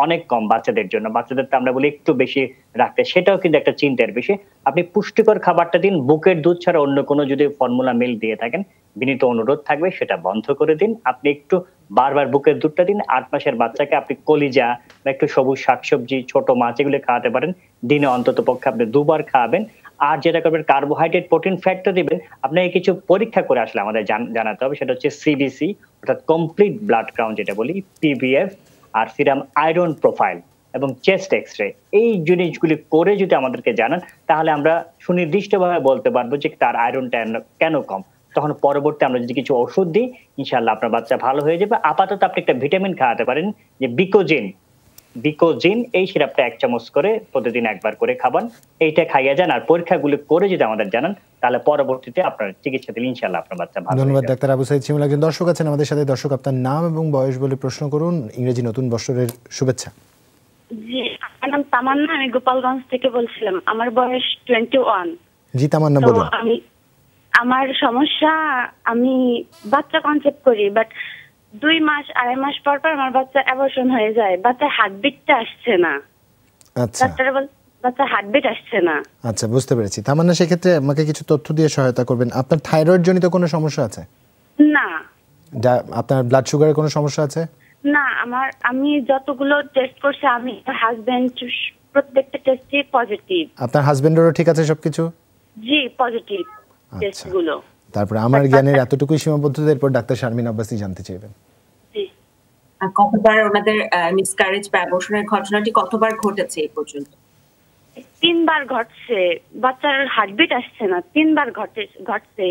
অনেক কম বাচ্চাদের জন্য। বাচ্চাদের তো আমরা বলি একটু বেশি রাখতে, সেটাও কিন্তু একটা চিন্তার বিষয়। আপনি পুষ্টিকর খাবারটা দিন, বুকের দুধ ছাড়া অন্য কোনো যদি ফর্মুলা মিল্ক দিয়ে থাকেন, বিনীত অনুরোধ থাকবে সেটা বন্ধ করে দিন। আপনি একটু বারবার বুকের দুধটা দিন। 8 মাসের বাচ্চাকে আপনি কলিজা বা একটু সবুজ শাকসবজি, ছোট মাছ এগুলো খাওয়াতে পারেন। দিনে অন্তত পক্ষে আপনি 2 বার খাওয়াবেন। আর যেটা করবেন কার্বোহাইড্রেট, প্রোটিন, ফ্যাটটা দিবেন। আপনাকে কিছু পরীক্ষা করে আসলে আমাদের জানাতে হবে, সেটা হচ্ছে সিবিসি অর্থাৎ কমপ্লিট ব্লাড কাউন্ট যেটা বলি, পিবিএফ, আর সিরাম আয়রন প্রোফাইল এবং চেস্ট এক্সরে। এই জিনিসগুলি করে যদি আমাদেরকে জানান, তাহলে আমরা সুনির্দিষ্টভাবে বলতে পারবো যে তার আয়রনটা কেন কম। তখন পরবর্তী আমরা যদি কিছু ওষুধ দিই, ইনশাআল্লাহ আপনার বাচ্চা ভালো হয়ে যাবে। আপাতত আপনি একটা ভিটামিন খাওয়াতে পারেন, যে বিকোজিন, এই সিরাপটা 1 চামচ করে প্রতিদিন একবার করে খাবান। এইটা খাইয়ে যান, আর পরীক্ষাগুলি করে যদি আমাদের জানান, তাহলে পরবর্তীতে আপনার চিকিৎসা দিলে ইনশাআল্লাহ আপনার বাচ্চা ভালো। ধন্যবাদ ডাক্তার আবু সাইদ শিমুল। একজন দর্শক আছেন আমাদের সাথে। দর্শক, আপনার নাম এবং বয়স বলে প্রশ্ন করুন। ইংরেজি নতুন বছরের শুভেচ্ছা। জি, আমার নাম তামান্না, আমি গোপালগঞ্জ থেকে বলছিলাম। আমার বয়স 21। জি তামান্না, বলুন। আমার সমস্যা, আমি বাচ্চা কনসেপ্ট করি, বাট 2 মাস 2.5 মাস পর পর আমার বাচ্চা অ্যাবর্শন হয়ে যায়। বাচ্চার হার্টবিটটা আসছে না। আচ্ছা, বাচ্চার হার্টবিট আসছে না। আচ্ছা, বুঝতে পেরেছি। তামান্না, সেক্ষেত্রে আমাকে কিছু তথ্য দিয়ে সহায়তা করবেন। আপনার থাইরয়েড জনিত কোনো সমস্যা আছে? না। আপনার ব্লাড সুগারের কোনো সমস্যা আছে? না, আমি যতগুলো টেস্ট করছি, আমি হাজবেন্ড প্রত্যেকটা টেস্টে পজিটিভ। আপনার হাজবেন্ডেরও ঠিক আছে সবকিছু? জি, পজিটিভ টেস্টগুলো। তারপরে আমার জ্ঞানের এতটুকুই সীমাবদ্ধতা, এরপর ডাক্তার শারমিন আব্বাসী জানতে চাইবেন। জি, কতবার ওনাদের মিসক্যারেজ বা অ্যাবর্শনের ঘটনাটি কতবার ঘটেছে এই পর্যন্ত? 3 বার ঘটছে। বাচ্চার হার্টবিট আসছে না, 3 বার ঘটছে।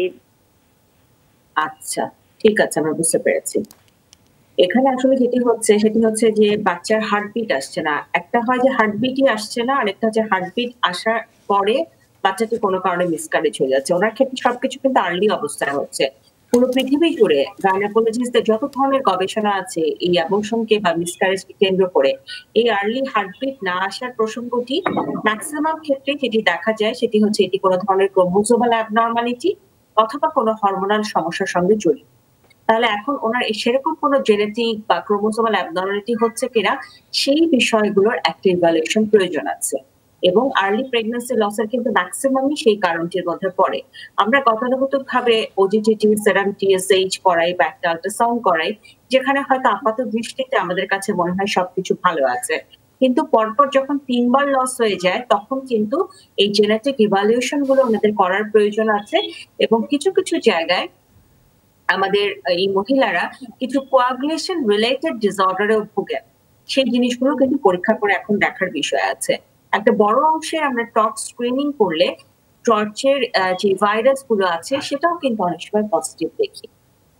আচ্ছা, ঠিক আছে, আমরা বুঝতে পেরেছি। এখানে আসলে যেটি হচ্ছে সেটি হচ্ছে যে বাচ্চার হার্টবিট আসছে না। একটা হয় যে হার্টবিটই আসছে না, আরেকটা হচ্ছে হার্টবিট আসার পরে বাচ্চাটি কোনো কারণে মিসক্যারেজ হয়ে যাচ্ছে। ওনার ক্ষেত্রে সবকিছু কিন্তু আর্লি অবস্থায় হচ্ছে। পুরো পৃথিবী জুড়ে গাইনোকোলজিস্টদের যত ধরনের গবেষণা আছে এই অ্যাবর্শনকে বা মিসক্যারেজকে কেন্দ্র করে, এই আর্লি হার্টবিট না আসার প্রসঙ্গটি ম্যাক্সিমাম ক্ষেত্রে যেটি দেখা যায় সেটি হচ্ছে এটি কোনো ধরনের ক্রোমোসোমাল অ্যাবনরমালিটি অথবা কোনো হরমোনাল সমস্যার সঙ্গে জড়িত। তাহলে এখন ওনার সেরকম কোনো জেনেটিক বা ক্রোমোসোমাল অ্যাবনরমালিটি হচ্ছে কিনা সেই বিষয়গুলোর একটা ইভ্যালুয়েশন প্রয়োজন আছে। এবং আর্লি প্রেগন্যান্সি লসের কিন্তু ম্যাক্সিমামই সেই কারণটির মধ্যে পড়ে। আমরা গতানুগতিক ভাবে ওজিটিটি, সেরাম টিএসএইচ করাই বা একটা আল্ট্রাসাউন্ড করাই, যেখানে হয়তো আপাত দৃষ্টিতে আমাদের কাছে মনে হয় সবকিছু ভালো আছে, কিন্তু পরপর যখন 3 বার লস হয়ে যায় তখন কিন্তু এই জেনেটিক ইভ্যালুয়েশন গুলো আমাদের করার প্রয়োজন আছে। এবং কিছু কিছু জায়গায় আমাদের এই মহিলারা কিছু কোয়াগুলেশন রিলেটেড ডিসঅর্ডারে ভোগেন, সেই জিনিসগুলো কিন্তু পরীক্ষা করে এখন দেখার বিষয় আছে। একটা বড় অংশে আমরা টর্চ স্ক্রিনিং করলে টর্চের যে ভাইরাস গুলো আছে সেটাও কিন্তু অনেক সময় পজিটিভ দেখি।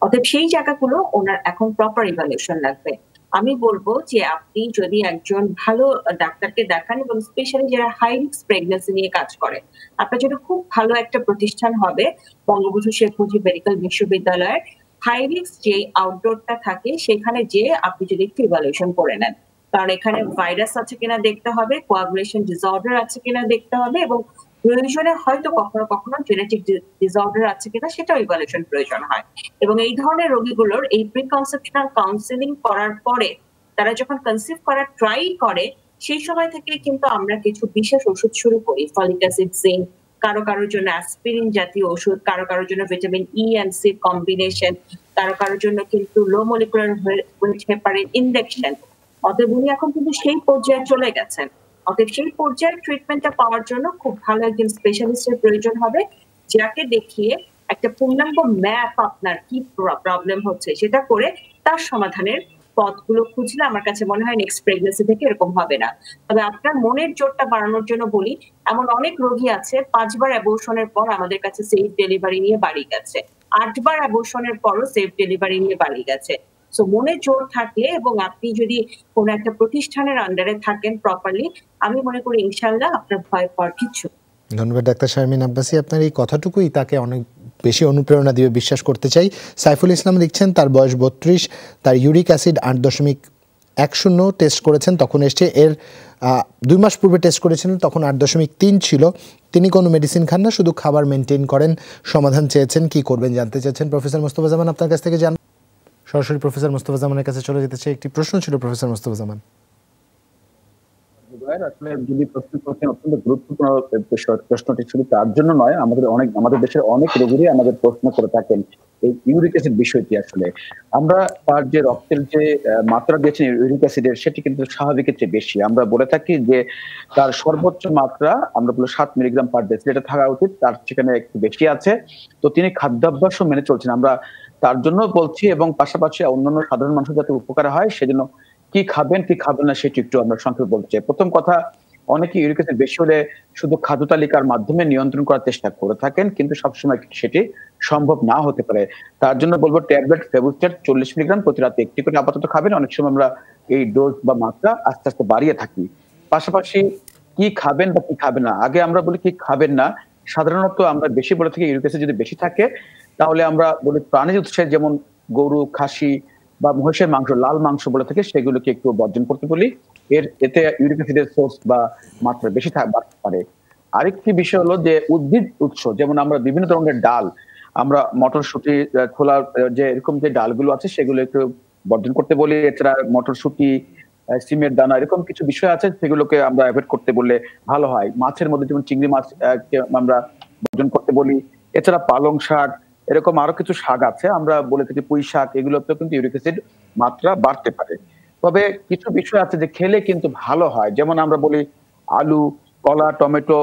অতএব সেই জায়গাগুলো ওনার এখন প্রপার ইভ্যালুয়েশন লাগবে। আমি বলবো যে আপনি যদি একজন ভালো ডাক্তারকে দেখান, এবং স্পেশালি যারা হাই রিস্ক প্রেগন্যান্সি নিয়ে কাজ করে, আপনার জন্য খুব ভালো একটা প্রতিষ্ঠান হবে বঙ্গবন্ধু শেখ মুজিব মেডিকেল বিশ্ববিদ্যালয়ের হাই রিস্ক যে আউটডোরটা থাকে সেখানে যে আপনি যদি একটু ইভ্যালুয়েশন করে নেন। কারণ এখানে ভাইরাস আছে কিনা দেখতে হবে, কোয়াগুলেশন ডিসঅর্ডার আছে কিনা দেখতে হবে, এবং প্রয়োজনে হয়তো কখনো কখনো জেনেটিক ডিসঅর্ডার আছে কিনা সেটাও ইভ্যালুয়েশন প্রয়োজন হয়। এবং এই ধরনের রোগীগুলোর এই প্রিকনসেপশনাল কাউন্সেলিং করার পরে তারা যখন কনসিভ করার ট্রাই করে, সেই সময় থেকে কিন্তু আমরা কিছু বিশেষ ওষুধ শুরু করি, ফলিক অ্যাসিড, জিঙ্ক, কারো কারোর জন্য অ্যাসপিরিন জাতীয় ওষুধ, কারো কারোর জন্য vitamin E and C combination, কারো কারোর জন্য কিন্তু low molecular weight heparin injection. অতএব উনি এখন কিন্তু সেই পর্যায়ে চলে গেছেন। অতএব সেই পর্যায়ের ট্রিটমেন্টটা পাওয়ার জন্য খুব ভালো একজন স্পেশালিস্টের প্রয়োজন হবে, যাকে দেখিয়ে একটা পূর্ণাঙ্গ ম্যাপ আপনার কি প্রবলেম হচ্ছে সেটা করে তার সমাধানের পথগুলো খুঁজলে আমার কাছে মনে হয় নেক্সট প্রেগন্যান্সি থেকে এরকম হবে না। তবে আপনার মনের জোরটা বাড়ানোর জন্য বলি, এমন অনেক রোগী আছে 5 বার অ্যাবর্শনের পর আমাদের কাছে সেফ ডেলিভারি নিয়ে বাড়ি গেছে, 8 বার অ্যাবর্শনের পরও সেফ ডেলিভারি নিয়ে বাড়ি গেছে। সো মনে জোর থাকলে এবং আপনি যদি কোন একটা প্রতিষ্ঠানের আন্ডারে থাকেন প্রপারলি, আমি মনে করি ইনশাআল্লাহ আপনার ভয় পাওয়ার কিছু। ধন্যবাদ ডাক্তার শারমিন আব্বাসী, আপনার এই কথাটুকুই তাকে অনেক বেশি অনুপ্রেরণা দিবে বিশ্বাস করতে চাই। সাইফুল ইসলাম লিখছেন তার বয়স 32, তার ইউরিক অ্যাসিড 8.10 টেস্ট করেছেন, তখন এসছে এর 2 মাস পূর্বে টেস্ট করেছিলেন তখন 8.3 ছিল। তিনি কোনো মেডিসিন খান না, শুধু খাবার মেনটেন করেন। সমাধান চেয়েছেন, কি করবেন জানতে চাচ্ছেন। প্রফেসর মোস্তফা জামান আপনার কাছ থেকে জান, সরাসরি প্রফেসর মোস্তফা জামানের কাছে চলে যেতে চাই। একটি প্রশ্ন ছিল প্রফেসর মোস্তফা জামান। আসলে যদি প্রশ্ন করছেন অত্যন্ত গুরুত্বপূর্ণ প্রশ্নটি শুধু তার জন্য নয়, আমাদের দেশের অনেক রোগীরই আমাদের প্রশ্ন করে থাকেন এই ইউরিক অ্যাসিড বিষয়টি। আসলে আমরা তার যে রক্তের যে মাত্রা দিয়েছেন ইউরিক অ্যাসিডের, সেটি কিন্তু স্বাভাবিকের চেয়ে বেশি। আমরা বলে থাকি যে তার সর্বোচ্চ মাত্রা আমরা বলি 7 মিলিগ্রাম পার ডেসিলিটার থাকা উচিত, তার সেখানে একটু বেশি আছে। তো তিনি খাদ্যাভ্যাসও মেনে চলছেন, আমরা তার জন্য বলছি, এবং পাশাপাশি অন্যান্য সাধারণ মানুষের যাতে উপকার হয় সেজন্য কি খাবেন কি খাবেন না সেটি একটু আমরা সংক্ষেপে বলতে চাই। প্রথম কথা, অনেকে ইউরিক অ্যাসিড বেশি হলে শুধু খাদ্য তালিকার মাধ্যমে নিয়ন্ত্রণ করার চেষ্টা করে থাকেন, কিন্তু সবসময় সেটি সম্ভব না হতে পারে। তার জন্য বলবো ট্যাবলেট ফেবুস্টেট 40 মিলিগ্রাম প্রতি রাতে একটি করে আপাতত খাবেন। অনেক সময় আমরা এই ডোজ বা মাত্রা আস্তে আস্তে বাড়িয়ে থাকি। পাশাপাশি কি খাবেন বা কি খাবেন না, আগে আমরা বলি কি খাবেন না। সাধারণত আমরা বেশি বলে থাকি ইউরিক অ্যাসিড যদি বেশি থাকে তাহলে আমরা বলি প্রাণীজ উৎসের যেমন গরু, খাসি বা মহিষের মাংস, লাল মাংস বলে থাকে, সেগুলোকে একটু বর্জন করতে বলি। এতে ইউরিক অ্যাসিডের সোর্স বা মাত্রা বেশি বাড়তে পারে। আরেকটি বিষয় হলো যে উদ্ভিদ উৎস, যেমন আমরা বিভিন্ন ধরনের ডাল, আমরা মটরশুঁটি, ছোলা, যে এরকম যে ডালগুলো আছে সেগুলো একটু বর্জন করতে বলি। এছাড়া মটরশুঁটি, সিমের দানা, এরকম কিছু বিষয় আছে সেগুলোকে আমরা অ্যাভয়েড করতে বললে ভালো হয়। মাছের মধ্যে যেমন চিংড়ি মাছ আমরা বর্জন করতে বলি। এছাড়া পালং শাক, এরকম আরো কিছু শাক আছে আমরা বলে থাকি পুঁই শাক, এগুলোতেও কিন্তু ইউরিক অ্যাসিড মাত্রা বাড়তে পারে। তবে কিছু বিষয় আছে যে খেলে কিন্তু ভালো হয়, যেমন আমরা বলি আলু, কলা, টমেটো,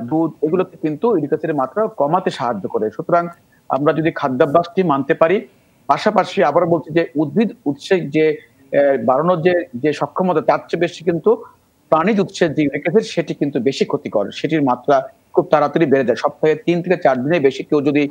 দুধ, এগুলোতে কিন্তু ইউরিক অ্যাসিডের মাত্রা কমাতে সাহায্য করে। সুতরাং আমরা যদি খাদ্যাভ্যাসটি মানতে পারি, পাশাপাশি আবার বলছি যে উদ্ভিদ উৎসে যে বাড়ানোর যে সক্ষমতা, তার চেয়ে বেশি কিন্তু প্রাণীজ উৎসের যে ইউরিক অ্যাসিড সেটি কিন্তু বেশি ক্ষতিকর, সেটির মাত্রা খুব তাড়াতাড়ি বেড়ে যায়। সপ্তাহে 3 থেকে 4 দিনের বেশি কেউ যদি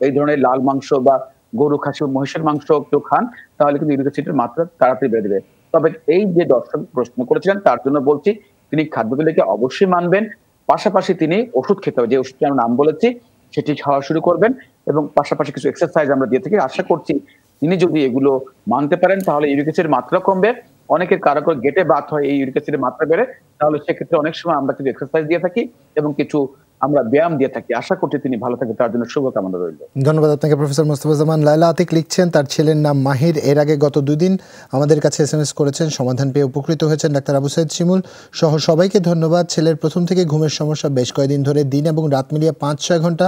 এই ধরনের লাল মাংস বা গরু, খাসি, মহিষের মাংস কেউ খান, তাহলে কিন্তু ইউরিক অ্যাসিডের মাত্রা তাড়াতাড়ি বেড়ে যাবে। তবে এই যে দর্শক প্রশ্ন করেছিলেন তার জন্য বলছি তিনি খাদ্যগুলিকে অবশ্যই মানবেন, পাশাপাশি তিনি ওষুধ খেতে হবে, যে ওষুধটি আমি নাম বলেছি সেটি খাওয়া শুরু করবেন, এবং পাশাপাশি কিছু এক্সারসাইজ আমরা দিয়ে থাকি। আশা করছি তিনি যদি এগুলো মানতে পারেন তাহলে ইউরিক অ্যাসিডের মাত্রা কমবে। অনেকের কারো গেটে বাত হয় এই ইউরিক অ্যাসিডের মাত্রা বেড়ে, তাহলে সেক্ষেত্রে অনেক সময় আমরা কিছু এক্সারসাইজ দিয়ে থাকি এবং কিছু আমরা ব্যায়াম দিয়ে থাকি। আশা করছি তিনি ভালো থাকবে, তার জন্য শুভকামনা রইল। ধন্যবাদ আপনাকে প্রফেসর মোস্তফা জামান। লায়লা আতিক লিখছেন তার ছেলের নাম মাহির, এর আগে গত 2 দিন আমাদের কাছে SMS করেছেন, সমাধান পেয়ে উপকৃত হয়েছেন। ডাক্তার আবু সাইদ শিমুল সহ সবাইকে ধন্যবাদ। ছেলের প্রথম থেকে ঘুমের সমস্যা, বেশ কয়েকদিন ধরে দিন এবং রাত মিলিয়ে 5-6 ঘন্টা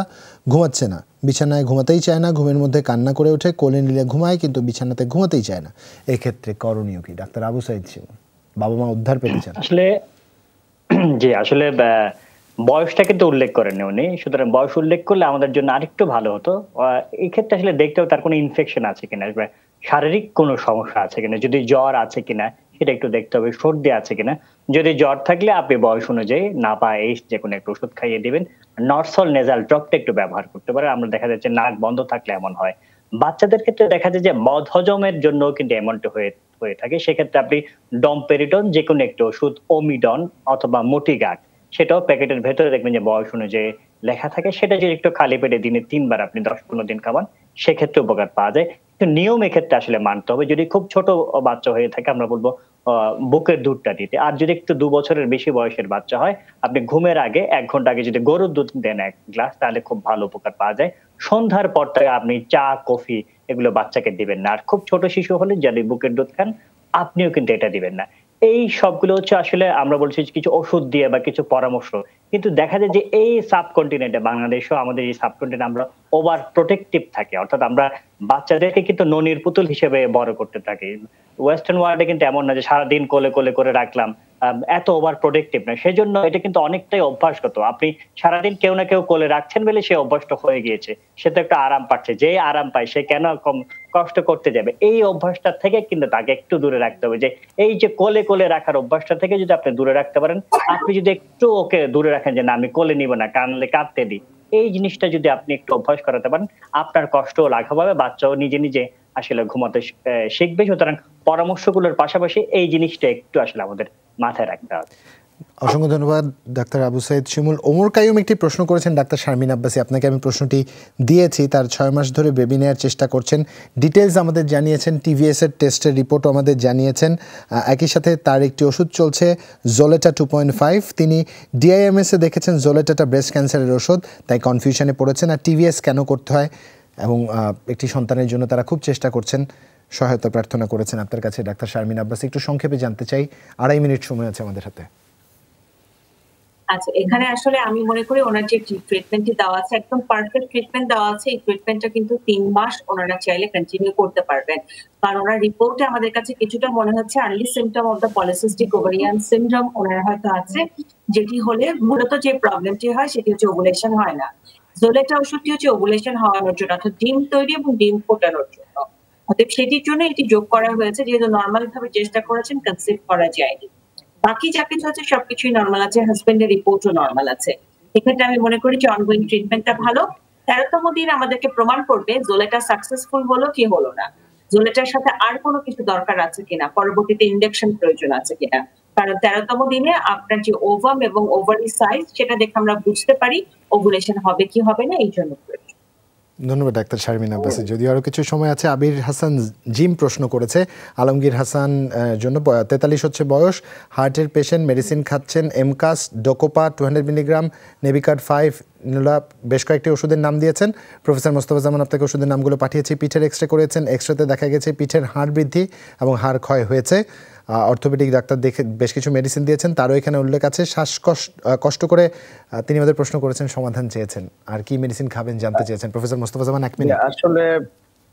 ঘুমাচ্ছে না, বিছানায় ঘুমাতেই চায় না, ঘুমের মধ্যে কান্না করে ওঠে, কোলে নিলে ঘুমায় কিন্তু বিছানাতে ঘুমাতেই চায় না। এক্ষেত্রে করণীয় কি ডাক্তার আবু সাইদ শিমুল? বাবা মা উদ্ধার পেতে চান। আসলে জি, আসলে বয়সটা কিন্তু উল্লেখ করেননি উনি, সুতরাং বয়স উল্লেখ করলে আমাদের জন্য আরেকটু ভালো হতো। এই ক্ষেত্রে আসলে দেখতে হবে তার কোনো ইনফেকশন আছে কিনা, বা শারীরিক কোনো সমস্যা আছে কিনা, যদি জ্বর আছে কিনা সেটা একটু দেখতে হবে, সর্দি আছে কিনা। যদি জ্বর থাকলে আপনি বয়স অনুযায়ী নাপা এইস যে কোনো একটা ওষুধ খাইয়ে দিবেন। নরসল নেজাল ড্রপটা একটু ব্যবহার করতে পারে, আমরা দেখা যাচ্ছে নাক বন্ধ থাকলে এমন হয়। বাচ্চাদের ক্ষেত্রে দেখা যায় যে বদহজমের জন্য কিন্তু এমনটা হয়ে থাকে, সেক্ষেত্রে আপনি ডমপেরিডন যে কোনো একটা ওষুধ, ওমিডন অথবা মোটিগার্ড, সেটাও প্যাকেটের ভেতরে দেখবেন যে বয়স অনুযায়ী লেখা থাকে, সেটা যদি একটু খালি পেটে দিনে 3 বার আপনি 10-15 দিন খাওয়ান, সেক্ষেত্রে উপকার পাওয়া যায়। কিন্তু নিয়ম এক্ষেত্রে আসলে মানতে হবে। যদি খুব ছোট বাচ্চা হয়ে থাকে আমরা বলবো বুকের দুধটা দিতে। আর যদি একটু 2 বছরের বেশি বয়সের বাচ্চা হয়, আপনি ঘুমের আগে 1 ঘন্টা আগে যদি গরুর দুধ দেন 1 গ্লাস, তাহলে খুব ভালো উপকার পাওয়া যায়। সন্ধ্যার পর থেকে আপনি চা, কফি এগুলো বাচ্চাকে দিবেন না। আর খুব ছোট শিশু হলে যদি বুকের দুধ খান, আপনিও কিন্তু এটা দিবেন না। এই সবগুলো হচ্ছে আসলে আমরা বলছি কিছু ওষুধ দিয়ে বা কিছু পরামর্শ। কিন্তু দেখা যায় যে এই সাবকন্টিনেন্টে, বাংলাদেশও আমাদের এই সাবকন্টিনেন্টে আমরা ওভার প্রোটেক্টিভ থাকি, অর্থাৎ আমরা বাচ্চাদেরকে কিন্তু ননির পুতুল হিসেবে বড় করতে থাকি। ওয়েস্টার্ন ওয়ার্ল্ডে কিন্তু এমন না যে সারাদিন কোলে কোলে করে রাখলাম, এত ওভার প্রোটেক্টিভ না। সেজন্য এটা কিন্তু অনেকটাই অভ্যাসগত। আপনি সারাদিন কেউ না কেউ কোলে রাখছেন বলে সে অভ্যাসটা হয়ে গিয়েছে, সে তো একটা আরাম পাচ্ছে। যে আরাম পায় সে কেন কষ্ট করতে যাবে? এই অভ্যাসটা থেকে কিন্তু তাকে একটু দূরে রাখতে হবে। যে এই যে কোলে কোলে রাখার অভ্যাসটা থেকে যদি আপনি দূরে রাখতে পারেন, আপনি যদি একটু ওকে দূরে রাখেন যে না আমি কোলে নিব না, কানলে কাঁদতে দিই, এই জিনিসটা যদি আপনি একটু অভ্যাস করাতে পারেন, আপনার কষ্টও লাঘব হবে, বাচ্চাও নিজে নিজে আসলে ঘুমাতে শিখবে। সুতরাং পরামর্শগুলোর পাশাপাশি এই জিনিসটা একটু আসলে আমাদের মাথায় রাখতে হবে। অসংখ্য ধন্যবাদ ডাক্তার আবু সাইদ শিমুল। ওমর কাইয়ুম একটি প্রশ্ন করেছেন ডাক্তার শারমিন আব্বাসী, আপনাকে আমি প্রশ্নটি দিয়েছি। তার 6 মাস ধরে বেবি নেওয়ার চেষ্টা করছেন, ডিটেলস আমাদের জানিয়েছেন, টিভিএস এর টেস্টের রিপোর্টও আমাদের জানিয়েছেন। একই সাথে তার একটি ওষুধ চলছে জোলেটা 2.5। তিনি ডিআইএমএস এ দেখেছেন জোলেটাটা ব্রেস্ট ক্যান্সারের ওষুধ, তাই কনফিউশনে পড়েছেন। আর টিভিএস কেন করতে হয় এবং একটি সন্তানের জন্য তারা খুব চেষ্টা করছেন, সহায়তা প্রার্থনা করেছেন আপনার কাছে ডাক্তার শারমিন আব্বাসী। একটু সংক্ষেপে জানতে চাই, 2.5 মিনিট সময় আছে আমাদের হাতে। আচ্ছা, এখানে আসলে আমি মনে করি ওনার যে ট্রিটমেন্টটি দেওয়া আছে একদম পারফেক্ট ট্রিটমেন্ট দেওয়া আছে। এই ট্রিটমেন্টটা কিন্তু 3 মাস ওনারা চাইলে কন্টিনিউ করতে পারবেন, কারণ ওনার রিপোর্টে আমাদের কাছে কিছুটা মনে হচ্ছে early symptom of the polycystic ovarian syndrome ওনার হয়তো আছে, যেটি হলে মূলত যে প্রবলেমটি হয় সেটি হচ্ছে ওভুলেশন হয় না। জোলেটা ওষুধটি হচ্ছে ওভুলেশন হওয়ানোর জন্য, অর্থাৎ ডিম তৈরি এবং ডিম ফোটানোর জন্য। অতএব সেটির জন্য এটি যোগ করা হয়েছে, যেহেতু নর্মাল ভাবে চেষ্টা করেছেন, কনসিভ করা যায়নি। বাকি যা কিছু আছে সবকিছুই নর্মাল আছে, হাজবেন্ডের রিপোর্টও নর্মাল আছে। এক্ষেত্রে আমি মনে করি যে অনগোয়িং ট্রিটমেন্টটা ভালো। 13তম দিন আমাদেরকে প্রমাণ করবে জোলেটা সাকসেসফুল হলো কি হলো না, জোলেটার সাথে আর কোনো কিছু দরকার আছে কিনা, পরবর্তীতে ইনজেকশন প্রয়োজন আছে কিনা। কারণ 13তম দিনে আপনার যে ওভাম এবং ওভারি সাইজ সেটা দেখে আমরা বুঝতে পারি ওভুলেশন হবে কি হবে না, এই জন্য। ধন্যবাদ ডাক্তার শারমিন আব্বাসী। যদিও আরও কিছু সময় আছে, আবির হাসান জিম প্রশ্ন করেছে আলমগীর হাসান জন্য। 43 হচ্ছে বয়স, হার্টের পেশেন্ট, মেডিসিন খাচ্ছেন, এমকাস, ডোকোপা 200 মিলিগ্রাম, নেভিকার্ড 5, নুলা, বেশ কয়েকটি ওষুধের নাম দিয়েছেন। প্রফেসর মোস্তফা জামান আপনাকে ওষুধের নামগুলো পাঠিয়েছি। পিঠের এক্সরে করেছেন, এক্সরেতে দেখা গেছে পিঠের হাড় বৃদ্ধি এবং হাড় ক্ষয় হয়েছে। অর্থোপেডিক ডাক্তার দেখে বেশ কিছু মেডিসিন দিয়েছেন, তারও এখানে উল্লেখ আছে। কষ্ট করে তিনি আমাদের প্রশ্ন করেছেন, সমাধান চেয়েছেন, আর কি মেডিসিন খাবেন জানতে চেয়েছেন। প্রফেসর মোস্তফা জামান, 1 মিনিট। আসলে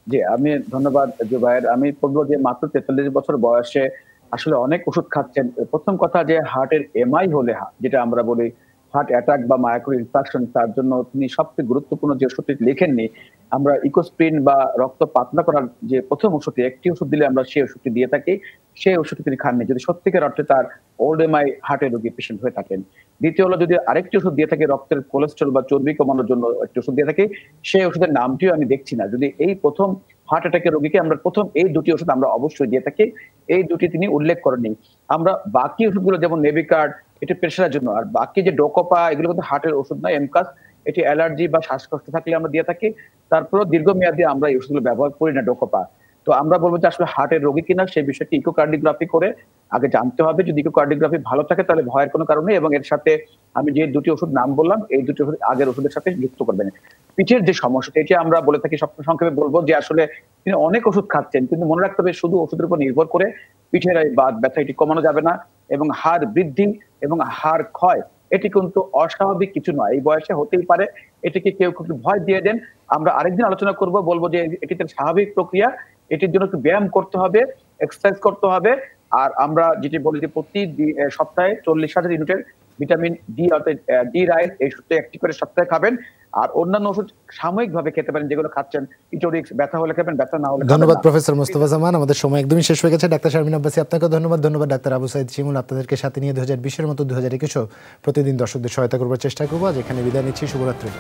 জি, আমি ধন্যবাদ জুবায়ের। আমি বলবো যে মাত্র 43 বছর বয়সে আসলে অনেক ওষুধ খাচ্ছেন। প্রথম কথা যে হার্টের এমআই হলে, যেটা আমরা বলি হার্ট অ্যাটাক বা মায়োকার্ডিয়াল ইনফার্কশন, তার জন্য তিনি সবচেয়ে গুরুত্বপূর্ণ যে ওষুধটি লেখেননি, আমরা ইকোস্প্রিন বা রক্ত পাতলা করার যে প্রথম ওষুধটি, একটি ওষুধ দিলে আমরা সেই ওষুধটি দিয়ে থাকি, সেই ওষুধটি তিনি খাননি যদি সত্যিকার অর্থে তার ওল্ড এমআই হার্টের রোগী পেশেন্ট হয়ে থাকেন। দ্বিতীয় হলো, যদি আরেকটি ওষুধ দিয়ে থাকে রক্তের কোলেস্টেরল বা চর্বি কমানোর জন্য একটি ওষুধ দিয়ে থাকি, সেই ওষুধের নামটিও আমি দেখছি না। যদি এই প্রথম হার্ট অ্যাটাকের রোগীকে আমরা প্রথম এই দুটি ওষুধ আমরা অবশ্যই দিয়ে থাকি, এই দুটি তিনি উল্লেখ করেননি। আমরা বাকি ওষুধগুলো যেমন নেভিকার্ড, এটি প্রেশারের জন্য, আর বাকি যে ডোকোপা, এগুলো কিন্তু হার্টের ওষুধ নয়। এমকাস, এটি অ্যালার্জি বা শ্বাসকষ্ট থাকলে আমরা দিয়ে থাকি, তারপর দীর্ঘমেয়াদী আমরা এই ওষুধগুলো ব্যবহার করি না ডোকোপা। তো আমরা বলবো যে আসলে হার্টের রোগী কিনা সেই বিষয়টি ইকোকার্ডিওগ্রাফি করে আগে জানতে হবে। যদি ইকোকার্ডিওগ্রাফি ভালো থাকে তাহলে ভয়ের কোনো কারণ নেই, এবং এর সাথে আমি যে দুটি ওষুধ নাম বললাম, এই দুটি ওষুধ আগের ওষুধের সাথে যুক্ত করবেন। পিঠের যে সমস্যাটা, এটি আমরা বলে থাকি, সবসময় সংক্ষেপে বলবো যে আসলে তিনি অনেক ওষুধ খাচ্ছেন, কিন্তু মনে রাখতে হবে শুধু ওষুধের উপর নির্ভর করে পিঠের বাত ব্যথা এটি কমানো যাবে না, এবং হাড় বৃদ্ধি এবং হাড় ক্ষয় এটি কিন্তু অস্বাভাবিক কিছু নয়, এই বয়সে হতেই পারে। এটিকে কেউ একটু ভয় দিয়ে দেন, আমরা আরেকদিন আলোচনা করব, বলবো যে এটি তার স্বাভাবিক প্রক্রিয়া, এটির জন্য একটু ব্যায়াম করতে হবে, এক্সারসাইজ করতে হবে। আর আমরা যেটি বলি যে প্রতি সপ্তাহে 40,000 ইউনিটের ভিটামিন ডি অর্থাৎ ডি রাইস, এই ওষুধটা একটি করে সপ্তাহে খাবেন। আর অন্যান্য ওষুধ সাময়িকভাবে খেতে পারেন, যেগুলো খাচ্ছেন ইটোরিক্স, ব্যথা হলে খাবেন, ব্যথা না হলে। ধন্যবাদ প্রফেসর মোস্তফা জামান। আমাদের সময় একদমই শেষ হয়ে গেছে। ডাক্তার শারমিন আব্বাসী, আপনাকে ধন্যবাদ। ধন্যবাদ ডাক্তার আবু সাইদ শিমুল। আপনাদেরকে সাথে নিয়ে 2020-এর মতো 2021 প্রতিদিন দর্শকদের সহায়তা করবার চেষ্টা করবো। আজ এখানে বিদায় নিচ্ছি। শুভরাত্রি।